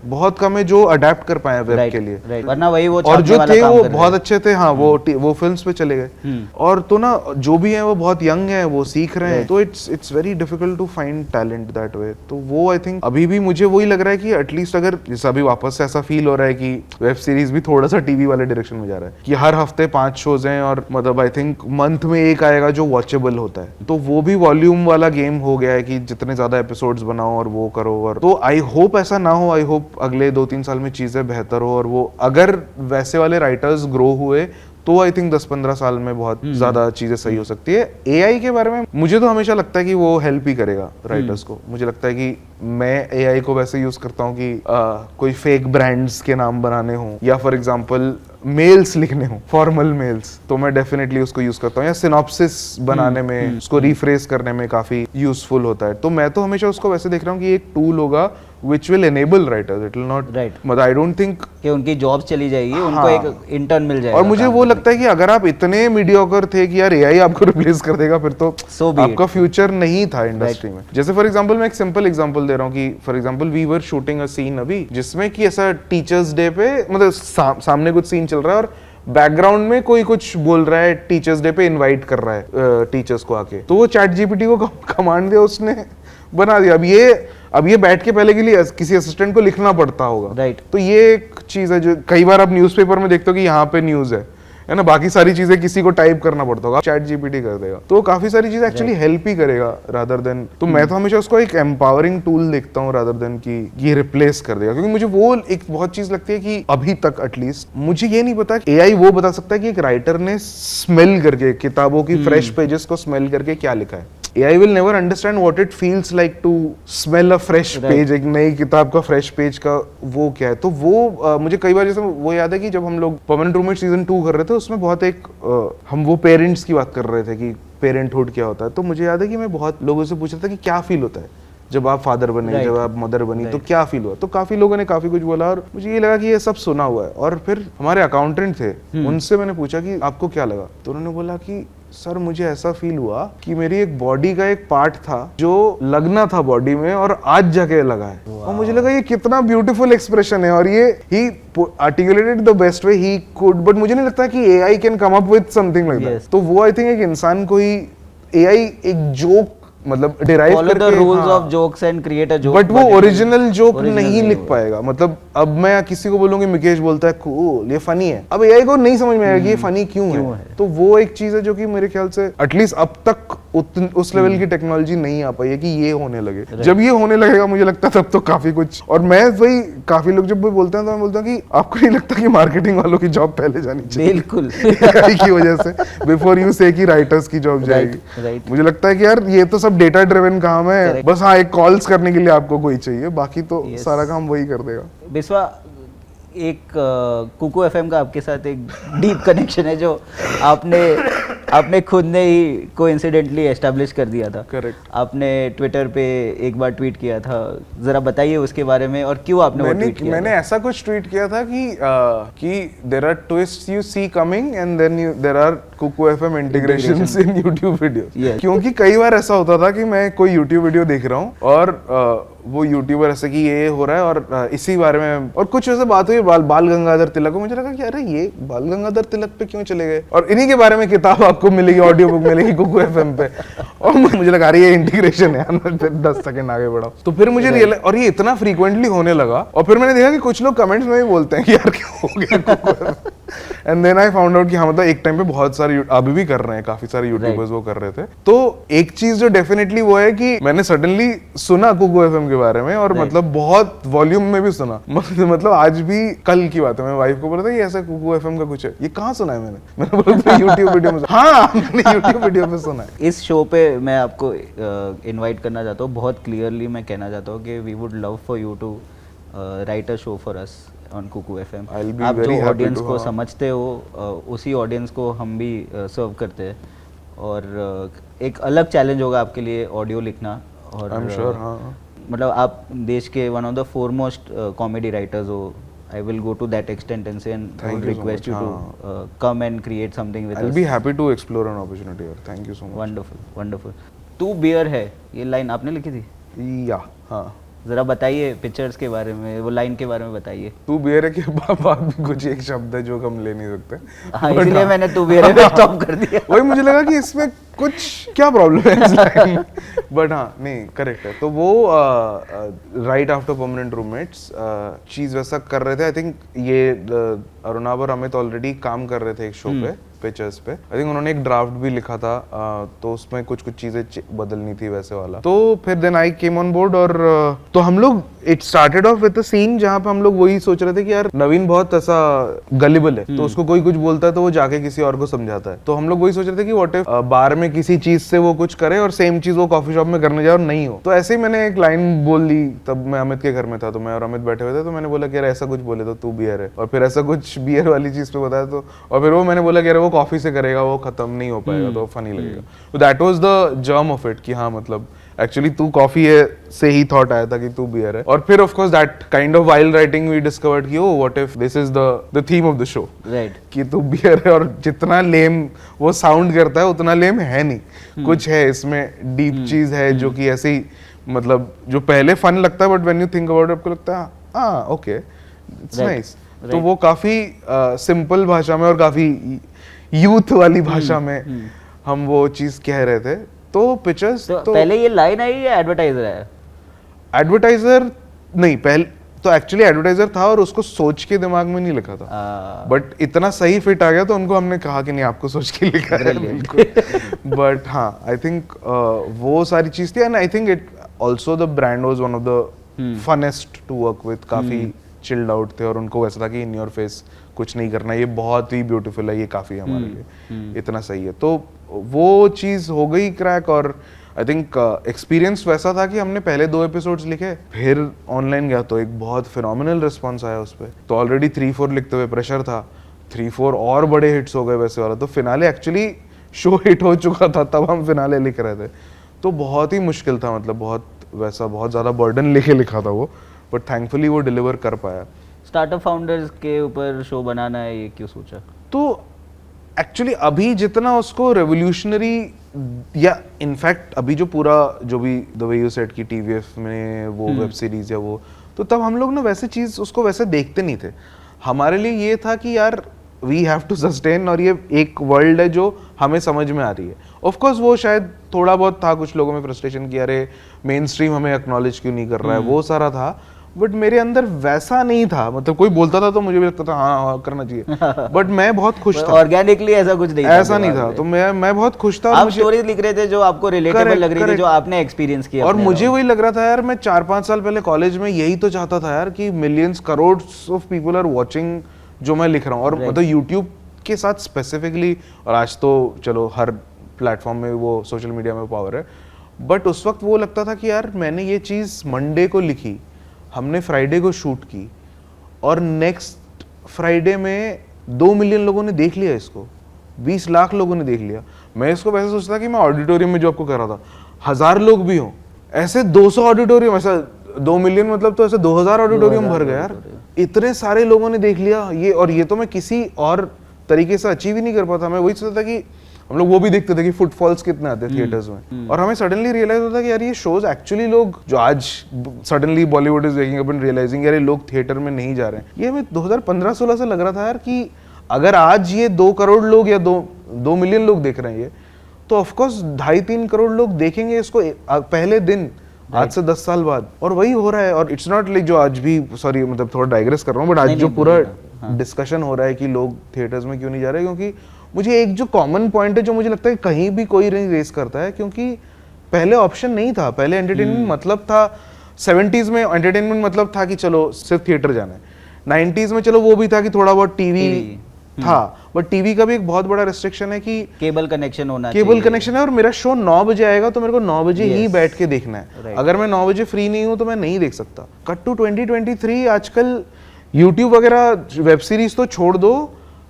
बहुत कम है जो अडेप्ट कर पाए वेब के लिए. राइट. वरना वही वो और जो थे वो बहुत अच्छे थे. हाँ, वो फिल्म्स पे चले गए. और तो ना जो भी है वो बहुत यंग है, वो सीख रहे हैं. तो it's very difficult to find talent that way. तो वो आई थिंक अभी भी मुझे वही लग रहा है कि एटलीस्ट अगर जैसा अभी वापस से ऐसा फील हो रहा है कि वेब सीरीज भी थोड़ा सा टीवी वाले डायरेक्शन में जा रहा है कि हर हफ्ते 5 शोज हैं और मतलब आई थिंक मंथ में एक आएगा जो वॉचेबल होता है. तो वो भी वॉल्यूम वाला गेम हो गया है कि जितने ज्यादा एपिसोड्स बनाओ और वो करो. और तो आई होप ऐसा ना हो. आई होप अगले 2-3 साल में चीजें बेहतर हो और वो अगर वैसे वाले राइटर्स ग्रो हुए तो आई थिंक 10-15 साल में बहुत ज्यादा चीजें सही हो सकती है. एआई के बारे में मुझे तो हमेशा लगता है कि वो हेल्प ही करेगा राइटर्स को. मुझे लगता है कि मैं एआई को वैसे यूज करता हूँ कि कोई फेक ब्रांड्स के नाम बनाने हो या फॉर एग्जांपल मेल्स लिखने हो, फॉर्मल मेल्स, तो मैं डेफिनेटली उसको यूज करता हूँ. या सिनॉप्सिस बनाने में, उसको रिफ्रेस करने में काफी यूजफुल होता है. तो मैं तो हमेशा उसको वैसे देख रहा हूँ कि एक टूल होगा which will enable writers. It will not. Right. मतलब I don't think कि उनकी जॉब चली जाएगी. हाँ. उनको एक इंटर्न मिल जाएगा. और मुझे वो लगता है कि अगर आप इतने मीडियोकर थे कि यार एआई आपको रिप्लेस कर देगा फिर तो आपका फ्यूचर नहीं था इंडस्ट्री में. जैसे फॉर एग्जांपल मैं एक सिंपल एग्जांपल दे रहा हूँ कि for example we were shooting a scene अभी जिसमें कि ऐसा टीचर्स डे पे मतलब सामने कुछ सीन चल रहा है और बैकग्राउंड में कोई कुछ बोल रहा है, टीचर्स डे पे इनवाइट कर रहा है टीचर्स को आके. तो वो चैट जीपीटी को कमांड दिया, उसने बना दिया. अब ये बैठ के पहले के लिए किसी असिस्टेंट को लिखना पड़ता होगा. राइट. तो ये एक चीज है जो कई बार आप न्यूज़पेपर में देखते हो कि यहाँ पे न्यूज है ना, बाकी सारी चीजें किसी को टाइप करना पड़ता होगा, चैट जीपीटी कर देगा. तो काफी सारी चीजें एक्चुअली हेल्प ही करेगा रादर देन. तो मैं तो हमेशा उसको एक एम्पावरिंग टूल देखता हूँ रादर देन कि ये रिप्लेस कर देगा. क्योंकि मुझे वो एक बहुत चीज लगती है कि अभी तक एटलीस्ट मुझे ये नहीं पता एआई वो बता सकता है कि एक राइटर ने स्मेल करके किताबों की फ्रेश पेजेस को स्मेल करके क्या लिखा है. AI will never understand what it feels like to smell a fresh page. एक नई किताब का फ्रेश पेज का वो क्या है. तो वो मुझे कई बार जैसे वो याद है कि जब हम लोग परमानेंट रूममेट सीजन 2 कर रहे थे उसमें बहुत एक हम वो पेरेंट्स की बात कर रहे थे कि पेरेंटहुड क्या होता है. तो मुझे याद है कि मैं बहुत लोगों से पूछ रहा था कि क्या फील होता है जब आप फादर बने, जब आप मदर बनी, तो क्या फील हुआ. तो काफी लोगों ने काफी कुछ बोला और मुझे ये लगा कि ये सब सुना हुआ है. और फिर हमारे अकाउंटेंट थे, उनसे मैंने पूछा कि आपको क्या लगा. तो उन्होंने बोला कि सर मुझे ऐसा फील हुआ कि मेरी एक बॉडी का एक पार्ट था जो लगना था बॉडी में और आज जाके लगा है. और मुझे लगा ये कितना ब्यूटीफुल एक्सप्रेशन है. और ये he articulated the best way he could. But मुझे नहीं लगता कि AI can come up with something like that. तो वो आई थिंक एक इंसान को ही एआई एक जोक मतलब डिराइव करके follow the rules of jokes and create a joke. But वो ओरिजिनल जोक नहीं लिख पाएगा. मतलब अब मैं किसी को बोलूंगी मुकेश बोलता है कूल, ये फनी है, अब एआई को नहीं समझ में आएगा कि ये फनी क्यों है. तो वो एक चीज है जो कि मेरे ख्याल से एटलीस्ट अब तक उस लेवल की टेक्नोलॉजी नहीं आ पाई है कि ये होने लगे. जब ये होने लगेगा मुझे लगता है तब तो काफी कुछ. और मैं वही काफी लोग जब भी बोलते हैं तो मैं बोलता हूँ कि आपको नहीं लगता कि मार्केटिंग वालों की जॉब पहले जानी चाहिए. बिल्कुल. की वजह से बिफोर यू से कि राइटर्स की जॉब जाएगी. मुझे लगता है कि यार ये तो सब डेटा ड्रिवन काम है. बस हाँ एक कॉल्स करने के लिए आपको कोई चाहिए, बाकी तो सारा काम वही कर देगा. बिस्वा, एक कुकू एफएम का आपके साथ एक डीप कनेक्शन है जो आपने खुद ने ही कोइंसिडेंटली एस्टैब्लिश कर दिया था. करेक्ट. आपने ट्विटर पे एक बार ट्वीट किया था, जरा बताइए उसके बारे में और क्यों आपने वो ट्वीट किया. मैंने ऐसा कुछ ट्वीट किया था कि there are twists you see coming and then there are Kuku FM integrations in YouTube videos. क्योंकि कई बार ऐसा होता था कि मैं कोई यूट्यूब वीडियो देख रहा हूँ और वो यूट्यूबर ऐसे कि ये हो रहा है और इसी बारे में और कुछ ऐसे बात हुई बाल गंगाधर तिलक को. मुझे लगा कि अरे ये बाल गंगाधर तिलक पे क्यों चले गए. और इन्हीं के बारे में किताब आपको मिलेगी, ऑडियो बुक मिलेगी कुकू एफएम पे. और मुझे लगा अरे ये इंटीग्रेशन है. फिर 10 सेकंड आगे बढ़ा तो फिर मुझे रियलाइज, और ये इतना फ्रीक्वेंटली होने लगा. और फिर मैंने देखा कि कुछ लोग कमेंट्स में भी बोलते हैं कि यार क्या हो गया. And then I found out कि हाँ मतलब एक टाइम पे बहुत सारे अभी भी कर रहे हैं, काफी सारे यूट्यूबर्स वो कर रहे थे. तो एक चीज जो डेफिनेटली वो है कि मैंने सडनली सुना कुकू एफएम के बारे में और मतलब बहुत वॉल्यूम में भी सुना. मतलब आज भी कल की बात है, मैं वाइफ को बोला था कि ऐसा कुकू एफएम का कुछ है. ये कहाँ सुना है मैंने बोला यूट्यूब वीडियो में. हाँ मैंने यूट्यूब वीडियो में सुना है. इस शो पे मैं आपको इनवाइट करना चाहता हूँ. बहुत क्लियरली मैं कहना चाहता हूँ कि we would love for you to write a show for us on Kuku FM. I'll be आप very जो happy ऑडियंस to, को हाँ। समझते हो उसी ऑडियंस को हम भी सर्व करते हैं, और एक अलग चैलेंज होगा आपके लिए ऑडियो लिखना। और I'm sure, हाँ। मतलब आप देश के one of the foremost comedy writers हो। I will go to that extent and say Thank you so request you much, to come and create something with I'll us. be happy to explore an opportunity here. Thank you so much. Wonderful wonderful. तू beer है, ये line आपने लिखी थी? या हाँ, ज़रा बताइए पिक्चर्स के बारे में, वो लाइन के बारे में बताइए। तू बियर है के बाद भी कुछ एक शब्द है जो हम ले नहीं सकते। हाँ, But इसलिए हाँ। मैंने तू बियर है स्टॉप कर दिया। वही मुझे लगा कि इसमें कुछ क्या प्रॉब्लम है इस लाइन में, बट हाँ नहीं करेक्ट है। तो वो राइट आफ्टर परमानेंट रूममेट्स चीज वैसा कर रहे थे। आई थिंक ये अरुणाब और अमित ऑलरेडी काम कर रहे थे एक शो पे, पिक्चर्स पे। आई थिंक उन्होंने एक ड्राफ्ट भी लिखा था, तो उसमें कुछ कुछ चीजें बदलनी थी वैसे वाला। तो फिर then I came on board, और तो हम लोग it started off with a scene जहाँ पे हम लोग वही सोच रहे थे कि यार नवीन बहुत ऐसा गलिबल है, तो उसको कोई कुछ बोलता है तो वो जाके किसी और को समझाता है। तो हम लोग वही सोच रहे थे कि व्हाट इफ बार में किसी चीज से वो कुछ करे और सेम चीज वो कॉफी शॉप में करने जाए और नहीं हो। तो ऐसे ही मैंने एक लाइन बोल दी। तब मैं अमित के घर में था, तो मैं और अमित बैठे हुए थे, तो मैंने बोला कि यार ऐसा कुछ बोले तो तू बियर है, और फिर ऐसा कुछ बियर वाली चीज पे बताया। तो और फिर वो मैंने बोला कि यार वो कॉफी से करेगा, वो खत्म नहीं हो पाएगा, तो फनी लगेगा। तो that was the germ of it कि हाँ मतलब एक्चुअली तू कॉफी है से ही थॉट आया था कि तू बियर है। और फिर of course that kind of while writing we discovered कि oh what if this is the theme of the show, right. कि तू बियर है। और जितना लेम वो साउंड करता है उतना लेम है नहीं, कुछ है इसमें डीप चीज है जो कि ऐसे ही मतलब जो पहले फन लगता है, but when you think about it आपको लगता है हाँ ओके इट्स नाइस। तो वो काफी सिंपल भाषा में और काफी यूथ वाली भाषा में हम वो चीज कह रहे थे। तो पिक्चर्स तो पहले ये लाइन आई या एडवर्टाइजर है? एडवर्टाइजर नहीं, पहले तो एक्चुअली एडवर्टाइजर था और उसको सोच के दिमाग में नहीं लिखा था, बट इतना सही फिट आ गया तो उनको हमने कहा कि नहीं आपको सोच के लिखा है बिल्कुल। बट हाँ आई थिंक वो सारी चीज थी, and I think it also the brand was one of the funnest to work with. काफी चिल्ड आउट थे और उनको वैसा था कि इन योर फेस कुछ नहीं करना, ये बहुत ही ब्यूटीफुल है, ये काफी है हमारे लिए, इतना सही है। तो वो चीज हो गई क्रैक। और आई थिंक एक्सपीरियंस वैसा था कि हमने पहले 2 एपिसोड्स लिखे, फिर ऑनलाइन गया तो एक बहुत फिनोमिनल रिस्पॉन्स आया उस पर। तो ऑलरेडी 3-4 लिखते हुए प्रेशर था, 3-4 और बड़े हिट्स हो गए वैसे वाला। तो फिनाले एक्चुअली शो हिट हो चुका था तब हम फिनाले लिख रहे थे। तो बहुत ही मुश्किल था, मतलब बहुत वैसा बहुत ज़्यादा बर्डन लेके लिखा था वो, बट थैंकफुली वो डिलीवर कर पाया। स्टार्टअप फाउंडर्स के ऊपर शो बनाना है, ये क्यों सोचा? तो एक्चुअली अभी जितना उसको रेवोल्यूशनरी, या इनफैक्ट अभी जो पूरा जो भी द वे यू सेड की टीवीएफ में वो वेब सीरीज या वो, तो तब हम लोग ना वैसे चीज उसको वैसे देखते नहीं थे। हमारे लिए ये था कि यार वी हैव टू सस्टेन, और ये एक वर्ल्ड है जो हमें समझ में आ रही है। ऑफ कोर्स वो शायद थोड़ा बहुत था कुछ लोगों में फ्रस्ट्रेशन कि अरे मेन स्ट्रीम हमें एक्नॉलेज क्यों नहीं कर रहा है, वो सारा था। बट मेरे अंदर वैसा नहीं था, मतलब कोई बोलता था तो मुझे भी लगता था हाँ करना चाहिए, बट मैं बहुत खुश था। ऑर्गेनिकली ऐसा कुछ नहीं था, ऐसा नहीं था। तो मैं बहुत खुश था। आप स्टोरीज लिख रहे थे जो आपको रिलेटेबल लग रही थी, जो आपने एक्सपीरियंस किया। और मुझे वही लग रहा था यार, मैं 4-5 साल पहले कॉलेज में यही तो चाहता था यार कि millions crores of people are watching जो मैं लिख रहा हूँ। और मतलब यूट्यूब के साथ स्पेसिफिकली, और आज तो चलो हर प्लेटफॉर्म में वो सोशल मीडिया में पावर है, बट उस वक्त वो लगता था कि यार मैंने ये चीज़ मंडे को लिखी, हमने फ्राइडे को शूट की, और नेक्स्ट फ्राइडे में 2 मिलियन लोगों ने देख लिया इसको, 20 लाख लोगों ने देख लिया। मैं इसको वैसे सोचता कि मैं ऑडिटोरियम में जो आपको कर रहा था 1000 लोग भी हों, ऐसे 200 ऑडिटोरियम, ऐसा 2 मिलियन मतलब तो ऐसे 2000 ऑडिटोरियम भर गया यार, इतने सारे लोगों ने देख लिया ये। और ये तो मैं किसी और तरीके से अचीव ही नहीं कर पाता। मैं वही सोचता था कि हम लोग वो भी देखते थे कि फुटफॉल्स कितने आते हैं थिएटर्स में, और हमें सडनली रियलाइज होता कि यार ये शोज एक्चुअली लोग जो आज suddenly Bollywood is waking up and realising यार ये लोग थिएटर में नहीं जा रहे हैं। ये हमें 2015-16 से लग रहा था यार कि अगर आज ये 2 करोड़ लोग या 2 मिलियन लोग देख रहे हैं ये, तो ऑफकोर्स 2.5-3 करोड़ लोग देखेंगे इसको पहले दिन, आज से 10 साल बाद। और वही हो रहा है। और इट्स नॉट लाइक जो आज भी, सॉरी मतलब थोड़ा डाइग्रेस कर रहा हूँ, बट आज जो पूरा डिस्कशन हो रहा है कि लोग थिएटर्स में क्यों नहीं जा रहे, क्योंकि मुझे एक जो कॉमन पॉइंट है जो मुझे लगता है कहीं भी कोई नहीं रेस करता है, क्योंकि पहले ऑप्शन नहीं था। पहले एंटरटेनमेंट मतलब था, 70s में एंटरटेनमेंट मतलब था कि चलो सिर्फ थिएटर जाना है। 90s में चलो वो भी था कि थोड़ा बहुत टीवी था, बट टीवी का भी एक बहुत बड़ा रिस्ट्रिक्शन है कि केबल कनेक्शन होना चाहिए। केबल कनेक्शन है, और मेरा शो 9 बजे आएगा तो मेरे को 9 बजे ही बैठ के देखना है। अगर मैं 9 बजे फ्री नहीं हूँ तो मैं नहीं देख सकता। कट टू 2023, आजकल यूट्यूब वगैरह वेब सीरीज तो छोड़ दो,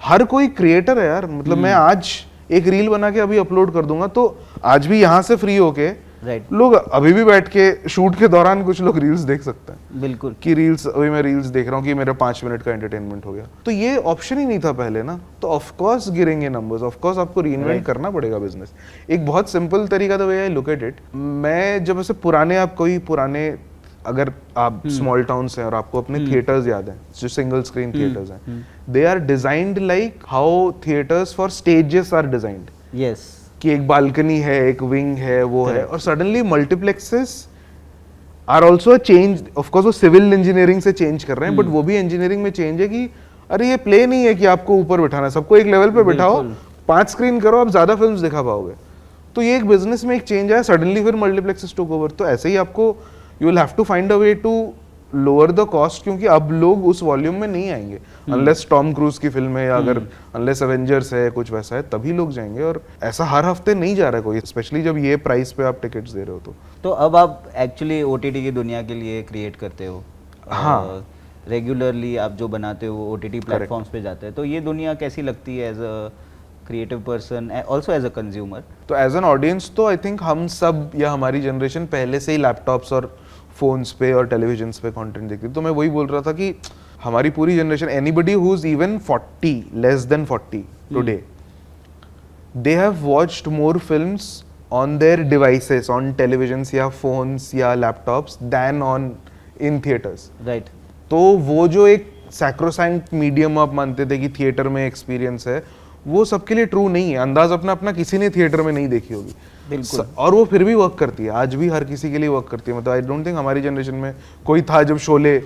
हर कोई क्रिएटर है यार। मतलब मैं आज एक रील बना के अभी अपलोड कर दूंगा, तो आज भी यहाँ से फ्री होके राइट, लोग अभी भी बैठ के शूट के दौरान कुछ लोग रील्स देख सकते हैं बिल्कुल। कि रील्स, अभी मैं रील्स देख रहा हूँ कि मेरा 5 मिनट का एंटरटेनमेंट हो गया। तो ये ऑप्शन ही नहीं था पहले ना, तो ऑफ कोर्स गिरेंगे नंबर्स, ऑफ कोर्स आपको रीइन्वेंट करना पड़ेगा बिजनेस। एक बहुत सिंपल तरीका था, वे आई लुक एट इट, मैं जब ऐसे पुराने, आप कोई पुराने, अगर आप स्मॉल टाउन से हैं और आपको अपने थिएटर्स याद हैं जो सिंगल स्क्रीन थिएटर्स हैं, they are designed like how theatres for stages are designed. Yes, कि एक बालकनी है, एक विंग है, वो है, और suddenly multiplexes are also change. Of course वो सिविल इंजीनियरिंग से चेंज कर रहे हैं, बट वो भी इंजीनियरिंग में चेंज है कि अरे ये प्ले नहीं है कि आपको ऊपर बिठाना है, सबको एक लेवल पे बिठाओ, 5 स्क्रीन करो, आप ज्यादा फिल्म्स दिखा पाओगे। तो ये एक बिजनेस में एक चेंज आया, सडनली फिर मल्टीप्लेक्सेस टुक ओवर। तो ऐसे ही आपको you will have to find a way to lower the cost, क्योंकि अब लोग उस वॉल्यूम में नहीं आएंगे अनलेस टॉम क्रूज की फिल्म है, या अगर अनलेस एवेंजर्स है, कुछ वैसा है, तभी लोग जाएंगे। और ऐसा हर हफ्ते नहीं जा रहा है कोई, स्पेशली जब ये प्राइस पे आप टिकट्स दे रहे हो। तो अब आप एक्चुअली ओटीटी की दुनिया के लिए क्रिएट करते हो। हाँ, रेगुलरली आप जो बनाते हो वो ओटीटी प्लेटफॉर्म्स पे जाते हैं, तो ये दुनिया कैसी लगती है as a creative person, also as a consumer? तो एज एन ऑडियंस तो आई थिंक हम सब या हमारी जनरेशन पहले से ही लैपटॉप्स और फोन्स पे और टेलीविजन पे कंटेंट देखती है। तो मैं वही बोल रहा था कि हमारी पूरी generation, anybody who is even 40, less than 40 today, they have watched more films on their devices, on televisions या फोन्स या laptops, than on in theatres. Right. तो वो जो एक सैक्रोसैंक्ट मीडियम आप मानते थे कि थिएटर में एक्सपीरियंस है, वो सबके लिए ट्रू नहीं है। अंदाज अपना अपना किसी ने थिएटर में नहीं देखी होगी, बिल्कुल। और वो फिर भी वर्क करती है, आज भी हर किसी के लिए वर्क करती है। मतलब आई डोंट थिंक हमारी जनरेशन में कोई था जब शोले,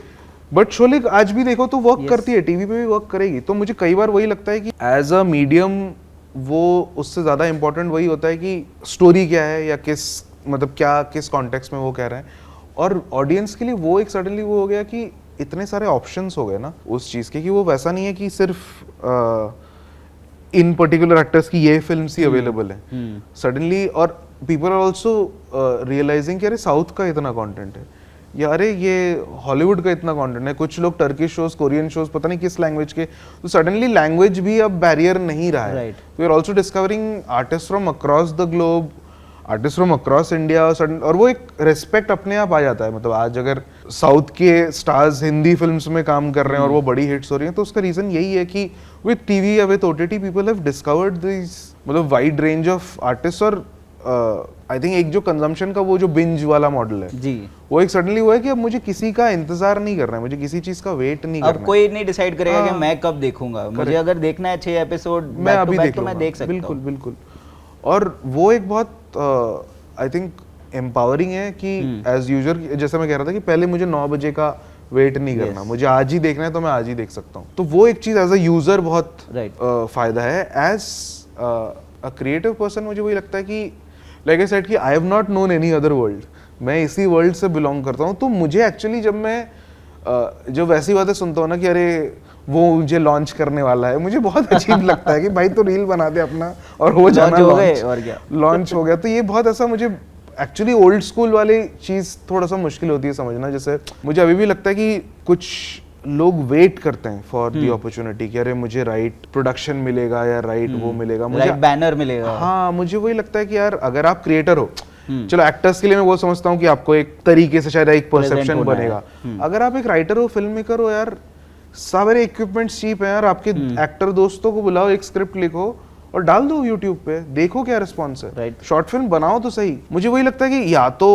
बट शोले आज भी देखो तो वर्क करती है, टीवी पे भी वर्क करेगी। तो मुझे कई बार वही लगता है कि एज अ मीडियम वो उससे ज्यादा इंपॉर्टेंट वही होता है कि स्टोरी क्या है, या किस, मतलब क्या किस कॉन्टेक्स्ट में वो कह रहे हैं। और ऑडियंस के लिए वो एक सडनली वो हो गया कि इतने सारे ऑप्शंस हो गए ना उस चीज के, कि वो वैसा नहीं है कि सिर्फ इन पर्टिकुलर एक्टर्स की ये फिल्म्स ही अवेलेबल है सडनली। और पीपल आर ऑल्सो रियलाइजिंग कि अरे साउथ का इतना कंटेंट है, या अरे ये हॉलीवुड का इतना कंटेंट है, कुछ लोग टर्किश शोज, कोरियन शोज, पता नहीं किस लैंग्वेज के। तो सडनली लैंग्वेज भी अब बैरियर नहीं रहा है। We are also discovering artist from across the globe, artist from across India, और वो एक रिस्पेक्ट अपने आप आ जाता है। मतलब आज अगर साउथ के स्टार्स हिंदी फिल्म्स में काम कर रहे हैं और वो बड़ी हिट्स हो रही हैं, तो उसका रीजन यही है कि विद टीवी या with OTT people have discovered this, मतलब वाइड रेंज ऑफ आर्टिस्ट। और आई थिंक एक जो कंजम्पशन का वो जो बिंज वाला मॉडल है जी, वो एक सडनली हुआ है कि अब मुझे किसी का इंतजार नहीं करना है, मुझे किसी चीज का वेट नहीं करना अब कोई नहीं डिसाइड करेगा कि मैं कब देखूंगा, मुझे अगर देखना है 6 एपिसोड मैं अभी देख तो मैं देख सकता हूं। बिल्कुल बिल्कुल। और वो एक बहुत आई थिंक एम्पावरिंग है कि एज यूजर, जैसे मैं कह रहा था कि पहले मुझे 9 बजे का वेट नहीं करना, मुझे आज ही देखना है तो मैं आज ही देख सकता हूँ। तो वो एक चीज एज अ यूजर बहुत फायदा है। एज अ क्रिएटिव पर्सन मुझे वही लगता है कि लाइक आई सेड कि I have not known any other world, मैं इसी वर्ल्ड से बिलोंग करता हूँ। तो मुझे एक्चुअली जब मैं जब वैसी बातें सुनता हूँ ना कि अरे वो मुझे लॉन्च करने वाला है, मुझे बहुत अजीब लगता है कि भाई तो रील बना दे अपना और हो जाना लॉन्च हो गया। तो ये बहुत ऐसा मुझे एक्चुअली ओल्ड स्कूल वाली चीज थोड़ा सा मुश्किल होती है समझना। जैसे मुझे अभी भी लगता है कि कुछ लोग वेट करते हैं फॉर द अपॉर्चुनिटी कि अरे मुझे राइट प्रोडक्शन मिलेगा या राइट वो मिलेगा, मुझे बैनर मिलेगा। हाँ, मुझे वही लगता है कि यार अगर आप क्रिएटर हो, चलो एक्टर्स के लिए मैं वो समझता हूँ कि आपको एक तरीके से शायद एक परसेप्शन बनेगा। अगर आप एक राइटर हो, फिल्म मेकर हो, यार सारे इक्विपमेंट्स चीप है यार, आपके एक्टर दोस्तों को बुलाओ, एक स्क्रिप्ट लिखो और डाल दो यूट्यूब पे, देखो क्या रिस्पॉन्स है। शॉर्ट फिल्म बनाओ तो सही। मुझे वही लगता है कि या तो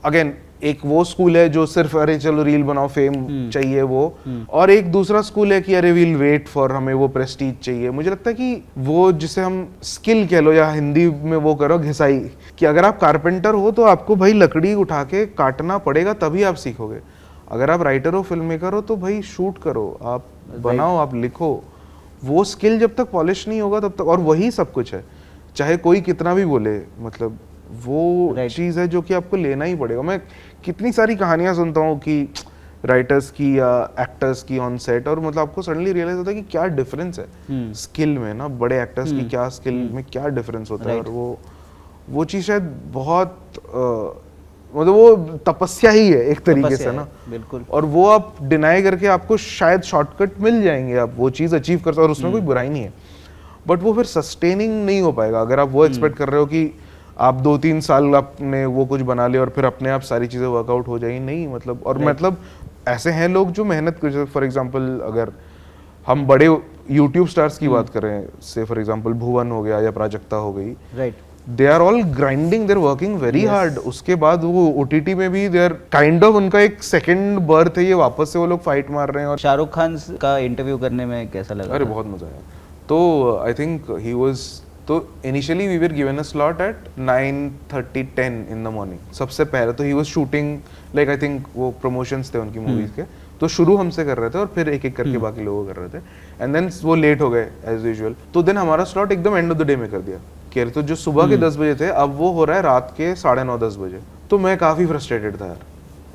अगेन एक वो स्कूल है जो सिर्फ अरे चलो रील बनाओ, फेम चाहिए वो, और एक दूसरा स्कूल है कि अरे वील वेट फॉर, हमें वो प्रेस्टीज चाहिए। मुझे लगता है कि वो जिसे हम स्किल कह लो या हिंदी में वो करो घिसाई, कि अगर आप कारपेंटर हो तो आपको भाई लकड़ी उठा के काटना पड़ेगा तभी आप सीखोगे। अगर आप राइटर हो, फिल्म मेकर हो, तो भाई शूट करो, आप बनाओ, आप लिखो। वो स्किल जब तक पॉलिश नहीं होगा तब तक, और वही सब कुछ है, चाहे कोई कितना भी बोले, मतलब वो चीज है जो कि आपको लेना ही पड़ेगा। मैं कितनी सारी कहानियां सुनता हूँ कि राइटर्स की या एक्टर्स की ऑन सेट, और मतलब आपको सडनली रियलाइज होता है कि क्या डिफरेंस है स्किल में ना, बड़े एक्टर्स की क्या स्किल में क्या डिफरेंस होता है। और वो चीज शायद बहुत मतलब वो तपस्या ही है एक तरीके से ना, बिल्कुल। और वो आप डिनाई करके आपको शायद शॉर्टकट मिल जाएंगे, आप वो चीज़ अचीव कर सकते हो और उसमें कोई बुराई नहीं है, बट वो फिर सस्टेनिंग नहीं हो पाएगा अगर आप वो एक्सपेक्ट कर रहे हो कि आप 2-3 साल आपने वो कुछ बना लिया और फिर अपने आप सारी चीज़ें वर्कआउट हो जाएगी, नहीं मतलब। और मतलब ऐसे हैं लोग जो मेहनत कर, फॉर एग्जांपल अगर हम बड़े यूट्यूब स्टार्स की बात करें, से फॉर एग्जांपल भुवन हो गया या प्राजक्ता हो गई, right, they are all grinding, they are working very hard. उसके बाद वो ओटीटी में भी दे आर काइंड ऑफ, उनका एक सेकंड बर्थ है, ये वापस से वो लोग फाइट मार रहे हैं। और शाहरुख खान का इंटरव्यू करने में कैसा लगा? अरे बहुत मजा आया। तो आई थिंक ही वाज, तो initially we were given a slot at 9:30 10 in the morning. सबसे पहले तो he was shooting, like I think वो प्रमोशंस थे उनकी मूवीज के, तो शुरू हमसे कर रहे थे और फिर एक एक करके बाकी लोगों कर रहे थे, एंड देन वो लेट हो गए एज यूजुअल। तो देन हमारा स्लॉट एकदम एंड ऑफ द डे में कर दिया, कह रहे तो जो सुबह के 10 बजे थे अब वो हो रहा है रात के 9:30-10 बजे। तो मैं काफ़ी फ्रस्ट्रेटेड था यार,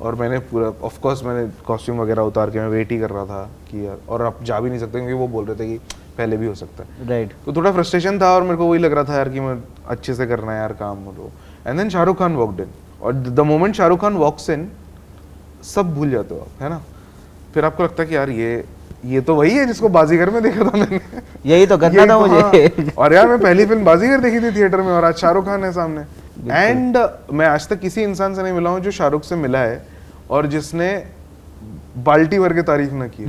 और मैंने पूरा ऑफ कोर्स मैंने कॉस्ट्यूम वगैरह उतार के मैं वेट ही कर रहा था कि यार, और आप जा भी नहीं सकते क्योंकि वो बोल रहे थे कि पहले भी हो सकता है, राइट। तो थोड़ा फ्रस्ट्रेशन था और मेरे को वही लग रहा था यार कि मैं अच्छे से करना है यार काम। और and then Shahrukh Khan walked in, और the moment Shahrukh Khan walks in सब भूल जाते हो आप, है ना। फिर आपको लगता है कि यार ये तो वही है जिसको बाजीगर में देखा था मैंने, यही तो करना था मुझे। हाँ। और यार मैं पहली फिल्म बाजीगर देखी थी थिएटर में और आज शाहरुख खान है सामने। एंड मैं आज तक किसी इंसान से नहीं मिला हूँ जो शाहरुख से मिला है और जिसने बाल्टी भर के तारीफ ना की।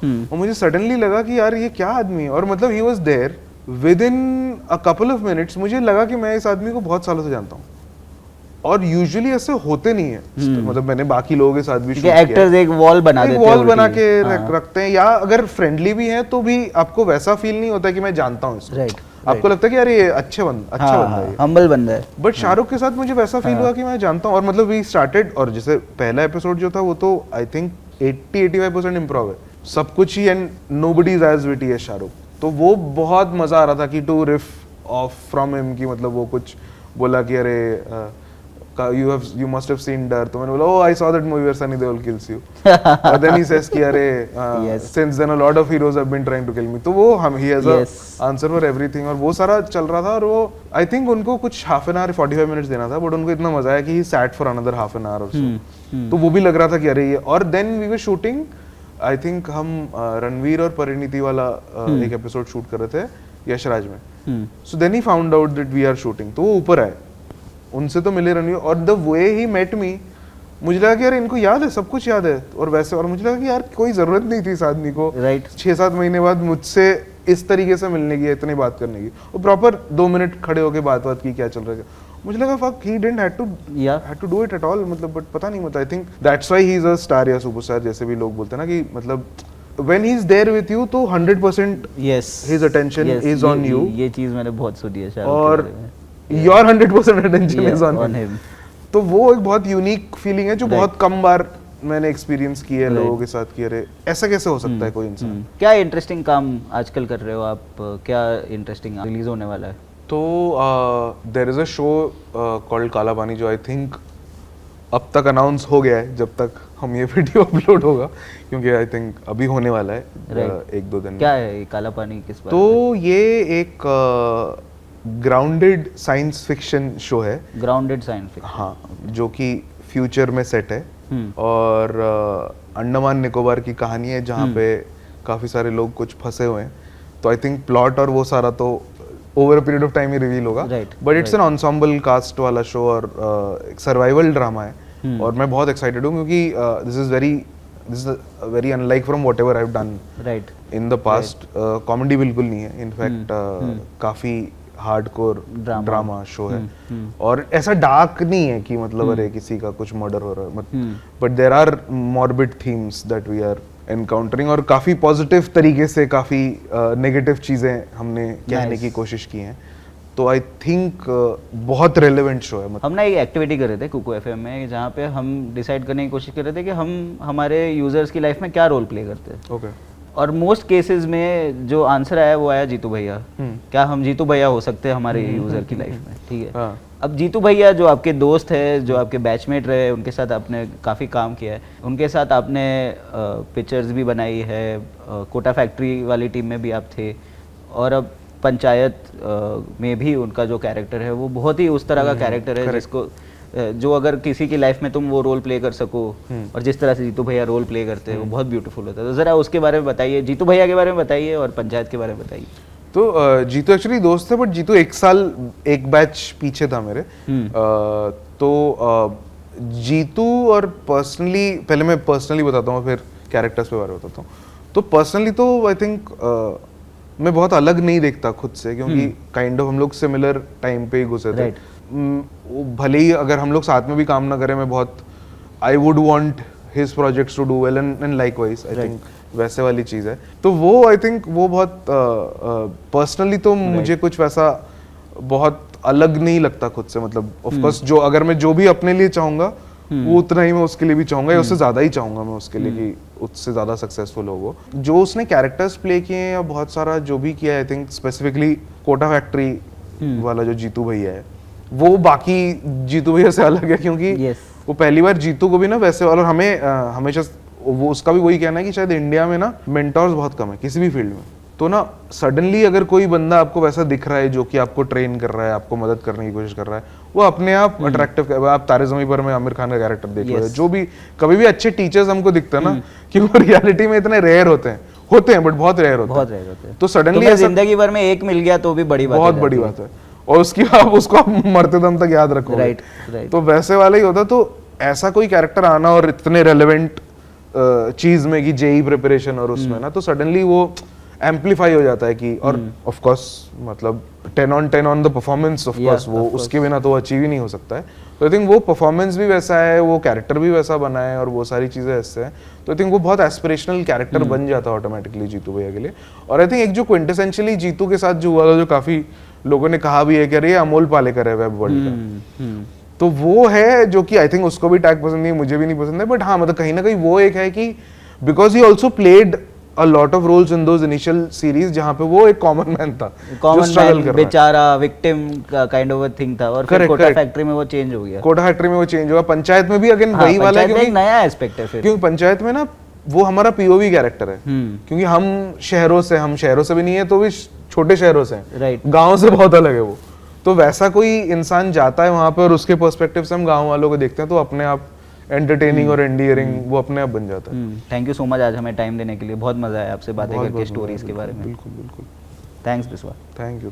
और मुझे सडनली लगा कि यार ये क्या आदमी है, और मतलब he was there with in a couple of minutes. मुझे लगा कि मैं इस आदमी को बहुत सालों से जानता हूँ, और यूजुअली ऐसे होते नहीं है। मतलब मैंने बाकी लोगों के साथ भी शूट किया, एक्टर्स एक वॉल बना देते हैं, वॉल बना के रखते हैं, या अगर फ्रेंडली भी हैं तो भी आपको वैसा फील नहीं होता कि मैं जानता हूँ इसको। राइट, आपको लगता है कि यार ये अच्छा बंदा है, हम्बल बंदा है। बट शाहरुख के साथ मुझे वैसा फील हुआ कि मैं जानता हूँ। और मतलब वी स्टार्टेड, और जैसे पहला एपिसोड जो था वो तो आई थिंक 80-85% इम्प्रोव है सब कुछ ही, and nobody is as witty as Shahrukh. तो वो बहुत मजा आ रहा था कि to riff off from him, की मतलब वो कुछ बोला कि अरे you must have seen डर, तो मैंने बोला oh I saw that movie where Sunny Deol kills you, and then he says कि अरे since then a lot of heroes have been trying to kill me, तो वो he has a answer for everything, और वो सारा चल रहा था। और वो I think उनको कुछ half an hour 45 minutes देना था, बट उनको इतना मजा आया कि he sat for another half an hour or so। तो वो भी लग रहा था कि अरे ये, और then we were shooting, I think हम रणवीर और परिणीति वाला एक एपिसोड शूट कर रहे थे यशराज में। so then he found out that we are shooting, तो वो ऊपर आए, उनसे तो मिले रणवीर, और the way he met me, मुझे लगा कि यार इनको याद है, सब कुछ याद है और वैसे, और मुझे लगा कि यार कोई जरूरत नहीं थी इस आदमी को 6-7 महीने बाद मुझसे इस तरीके से मिलने की, इतनी बात करने की, और प्रॉपर 2 मिनट खड़े होके बात की क्या चल रहा है। मुझे लगा fuck he didn't had to do it at all, मतलब बट पता नहीं, मतलब I think that's why he is a star या सुपरस्टार, जैसे भी लोग बोलते हैं ना कि मतलब when he is there with you तो 100% his attention is on you। ये चीज मैंने बहुत सुनी है, और your 100% attention is on him। तो वो एक बहुत यूनिक फीलिंग है जो बहुत कम बार मैंने एक्सपीरियंस की है लोगों के साथ कि अरे ऐसा कैसे हो सकता है कोई इंसान। क्या इंटरेस्टिंग काम आजकल कर रहे हो आप? क्या इंटरेस्टिंग रिलीज होने वाला है? तो there is a show called Kala Pani, जो आई थिंक अब तक अनाउंस हो गया है जब तक हम ये वीडियो अपलोड होगा, क्योंकि आई थिंक अभी होने वाला है 1-2 दिन में। क्या है ये काला पानी, किस बारे में? तो ये एक ग्राउंडेड साइंस फिक्शन शो है। ग्राउंडेड साइंस फिक्शन, हाँ, जो कि फ्यूचर में सेट है, और अंडमान निकोबार की कहानी है जहाँ पे काफ़ी सारे लोग कुछ फंसे हुए हैं। तो आई थिंक प्लॉट और वो सारा तो over a period of time ही रिवील होगा, but it's an ensemble cast वाला शो और एक सर्वाइवल ड्रामा है। और मैं बहुत एक्साइटेड हूँ क्योंकि this is very unlike from whatever I have done in the past. Comedy बिल्कुल नहीं है, इनफैक्ट काफ़ी हार्डकोर ड्रामा शो है, और ऐसा डार्क नहीं है कि मतलब अरे किसी का कुछ मर्डर हो रहा है, but there are morbid themes that we are encountering, और काफी पॉजिटिव तरीके से काफी नेगेटिव चीजें हमने कहने की कोशिश की हैं। तो आई थिंक बहुत रेलेवेंट शो है। हम ना एक एक्टिविटी कर रहे थे कुकू एफएम में, जहाँ पे हम डिसाइड करने की कोशिश कर रहे थे कि हम हमारे यूजर्स की लाइफ में क्या रोल प्ले करते हैं। ओके। और मोस्ट केसेस में जो आंसर आया वो आया जीतू भैया। क्या हम जीतू भैया हो सकते हैं हमारे यूजर की लाइफ में? ठीक है। अब जीतू भैया जो आपके दोस्त है, जो आपके बैचमेट रहे, उनके साथ आपने काफ़ी काम किया है, उनके साथ आपने पिक्चर्स भी बनाई है, कोटा फैक्ट्री वाली टीम में भी आप थे, और अब पंचायत में भी उनका जो कैरेक्टर है वो बहुत ही उस तरह का कैरेक्टर है जिसको जो अगर किसी की लाइफ में तुम वो रोल प्ले कर सको, और जिस तरह से जीतू भैया रोल प्ले करते हैं वो बहुत ब्यूटीफुल होता है। तो ज़रा उसके बारे में बताइए, जीतू भैया के बारे में बताइए और पंचायत के बारे में बताइए। तो जीतू एक्चुअली दोस्त थे, बट जीतू एक साल एक बैच पीछे था मेरे। तो जीतू और पर्सनली, पहले मैं पर्सनली बताता हूँ फिर कैरेक्टर्स पे बारे में बताता हूँ। तो पर्सनली तो आई थिंक मैं बहुत अलग नहीं देखता खुद से, क्योंकि काइंड ऑफ हम लोग सिमिलर टाइम पे ही घुसे थे। भले ही अगर हम लोग साथ में भी काम ना करें, मैं बहुत I would want his projects to do well and likewise, I think वैसे वाली चीज़ है। तो वो आई थिंक वो बहुत पर्सनली तो मुझे कुछ वैसा बहुत अलग नहीं लगता खुद से। मतलब ऑफ कोर्स जो अगर मैं जो भी अपने लिए चाहूंगा वो उतना ही मैं उसके लिए भी चाहूंगा, या उससे ज्यादा ही चाहूंगा मैं उसके लिए कि उससे ज्यादा सक्सेसफुल हो वो। जो उसने कैरेक्टर्स प्ले किए हैं या बहुत सारा जो भी किया है, I think specifically Kota factory वाला जो जीतू भैया है, वो बाकी जीतू भैया से अलग है, क्योंकि वो पहली बार जीतू को भी ना वैसे, और हमें हमेशा वो उसका भी वही कहना है कि शायद इंडिया में ना मेंटोर्स बहुत कम है किसी भी फील्ड में। तो ना सडनली अगर कोई बंदा आपको वैसा दिख रहा है जो कि आपको ट्रेन कर रहा है, आपको मदद करने की कोशिश कर रहा है, वो अपने आप अट्रैक्टिव। आप तारे ज़मीं पर में आमिर खान का कैरेक्टर देख लो, जो भी कभी भी अच्छे टीचर्स हमको दिखते हैं ना, कि वो रियलिटी में इतने रेयर होते हैं बट बहुत रेयर होते हैं। तो सडनली जिंदगी भर में एक मिल गया तो भी बड़ी बात, बहुत बड़ी बात है, और उसकी आप उसको मरते दम तक याद रखो। राइट। तो वैसे वाला ही होता। तो ऐसा कोई कैरेक्टर आना और इतने रेलेवेंट चीज में कि जेई प्रिपरेशन और उसमें ना, तो सडनली वो एम्पलीफाई हो जाता है कि, और ऑफ कोर्स मतलब 10 on 10 on the performance, of course वो उसके बिना तो अचीव ही नहीं हो सकता है। तो आई थिंक वो परफॉर्मेंस भी वैसा है, वो कैरेक्टर भी वैसा बना है, और वो सारी चीजें ऐसे हैं। तो आई थिंक वो बहुत एस्पिरेशनल कैरेक्टर बन जाता है ऑटोमेटिकली जीतू भैया के लिए। और आई थिंक एक जो क्विंटेसेंशियली जीतू के साथ जो हुआ था, जो काफी लोगों ने कहा भी है कि अरे ये अमोल पालेकर है वेब वर्ल्ड का, तो वो है जो कि आई थिंक उसको भी टैग पसंद नहीं, मुझे भी नहीं पसंद है, बट हाँ मतलब कहीं ना कहीं वो एक है कि because he also played a lot of roles in those initial series जहाँ पे वो एक कॉमन मैन था, कॉमन मैन बेचारा विक्टिम का काइंड ऑफ अ थिंग था। और फिर कोटा फैक्ट्री में वो चेंज हो गया, कोटा फैक्ट्री में वो चेंज हुआ। पंचायत में भी अगेन वही वाला है, क्योंकि नया एस्पेक्ट है फिर, क्योंकि पंचायत में ना वो हमारा पीओवी कैरेक्टर है, क्योंकि हम शहरों से भी नहीं है, तो भी छोटे शहरों से हैं, राइट, गाँव से बहुत अलग है वो। तो वैसा कोई इंसान जाता है वहां पे और उसके पर्सपेक्टिव से हम गाँव वालों को देखते हैं, तो अपने आप एंटरटेनिंग और एंडियरिंग वो अपने आप बन जाता है। थैंक यू सो मच आज हमें टाइम देने के लिए, बहुत मजा आया आपसे बातें करके स्टोरीज के बारे में। बिल्कुल बिल्कुल। थैंक्स बिस्वा। Thank you.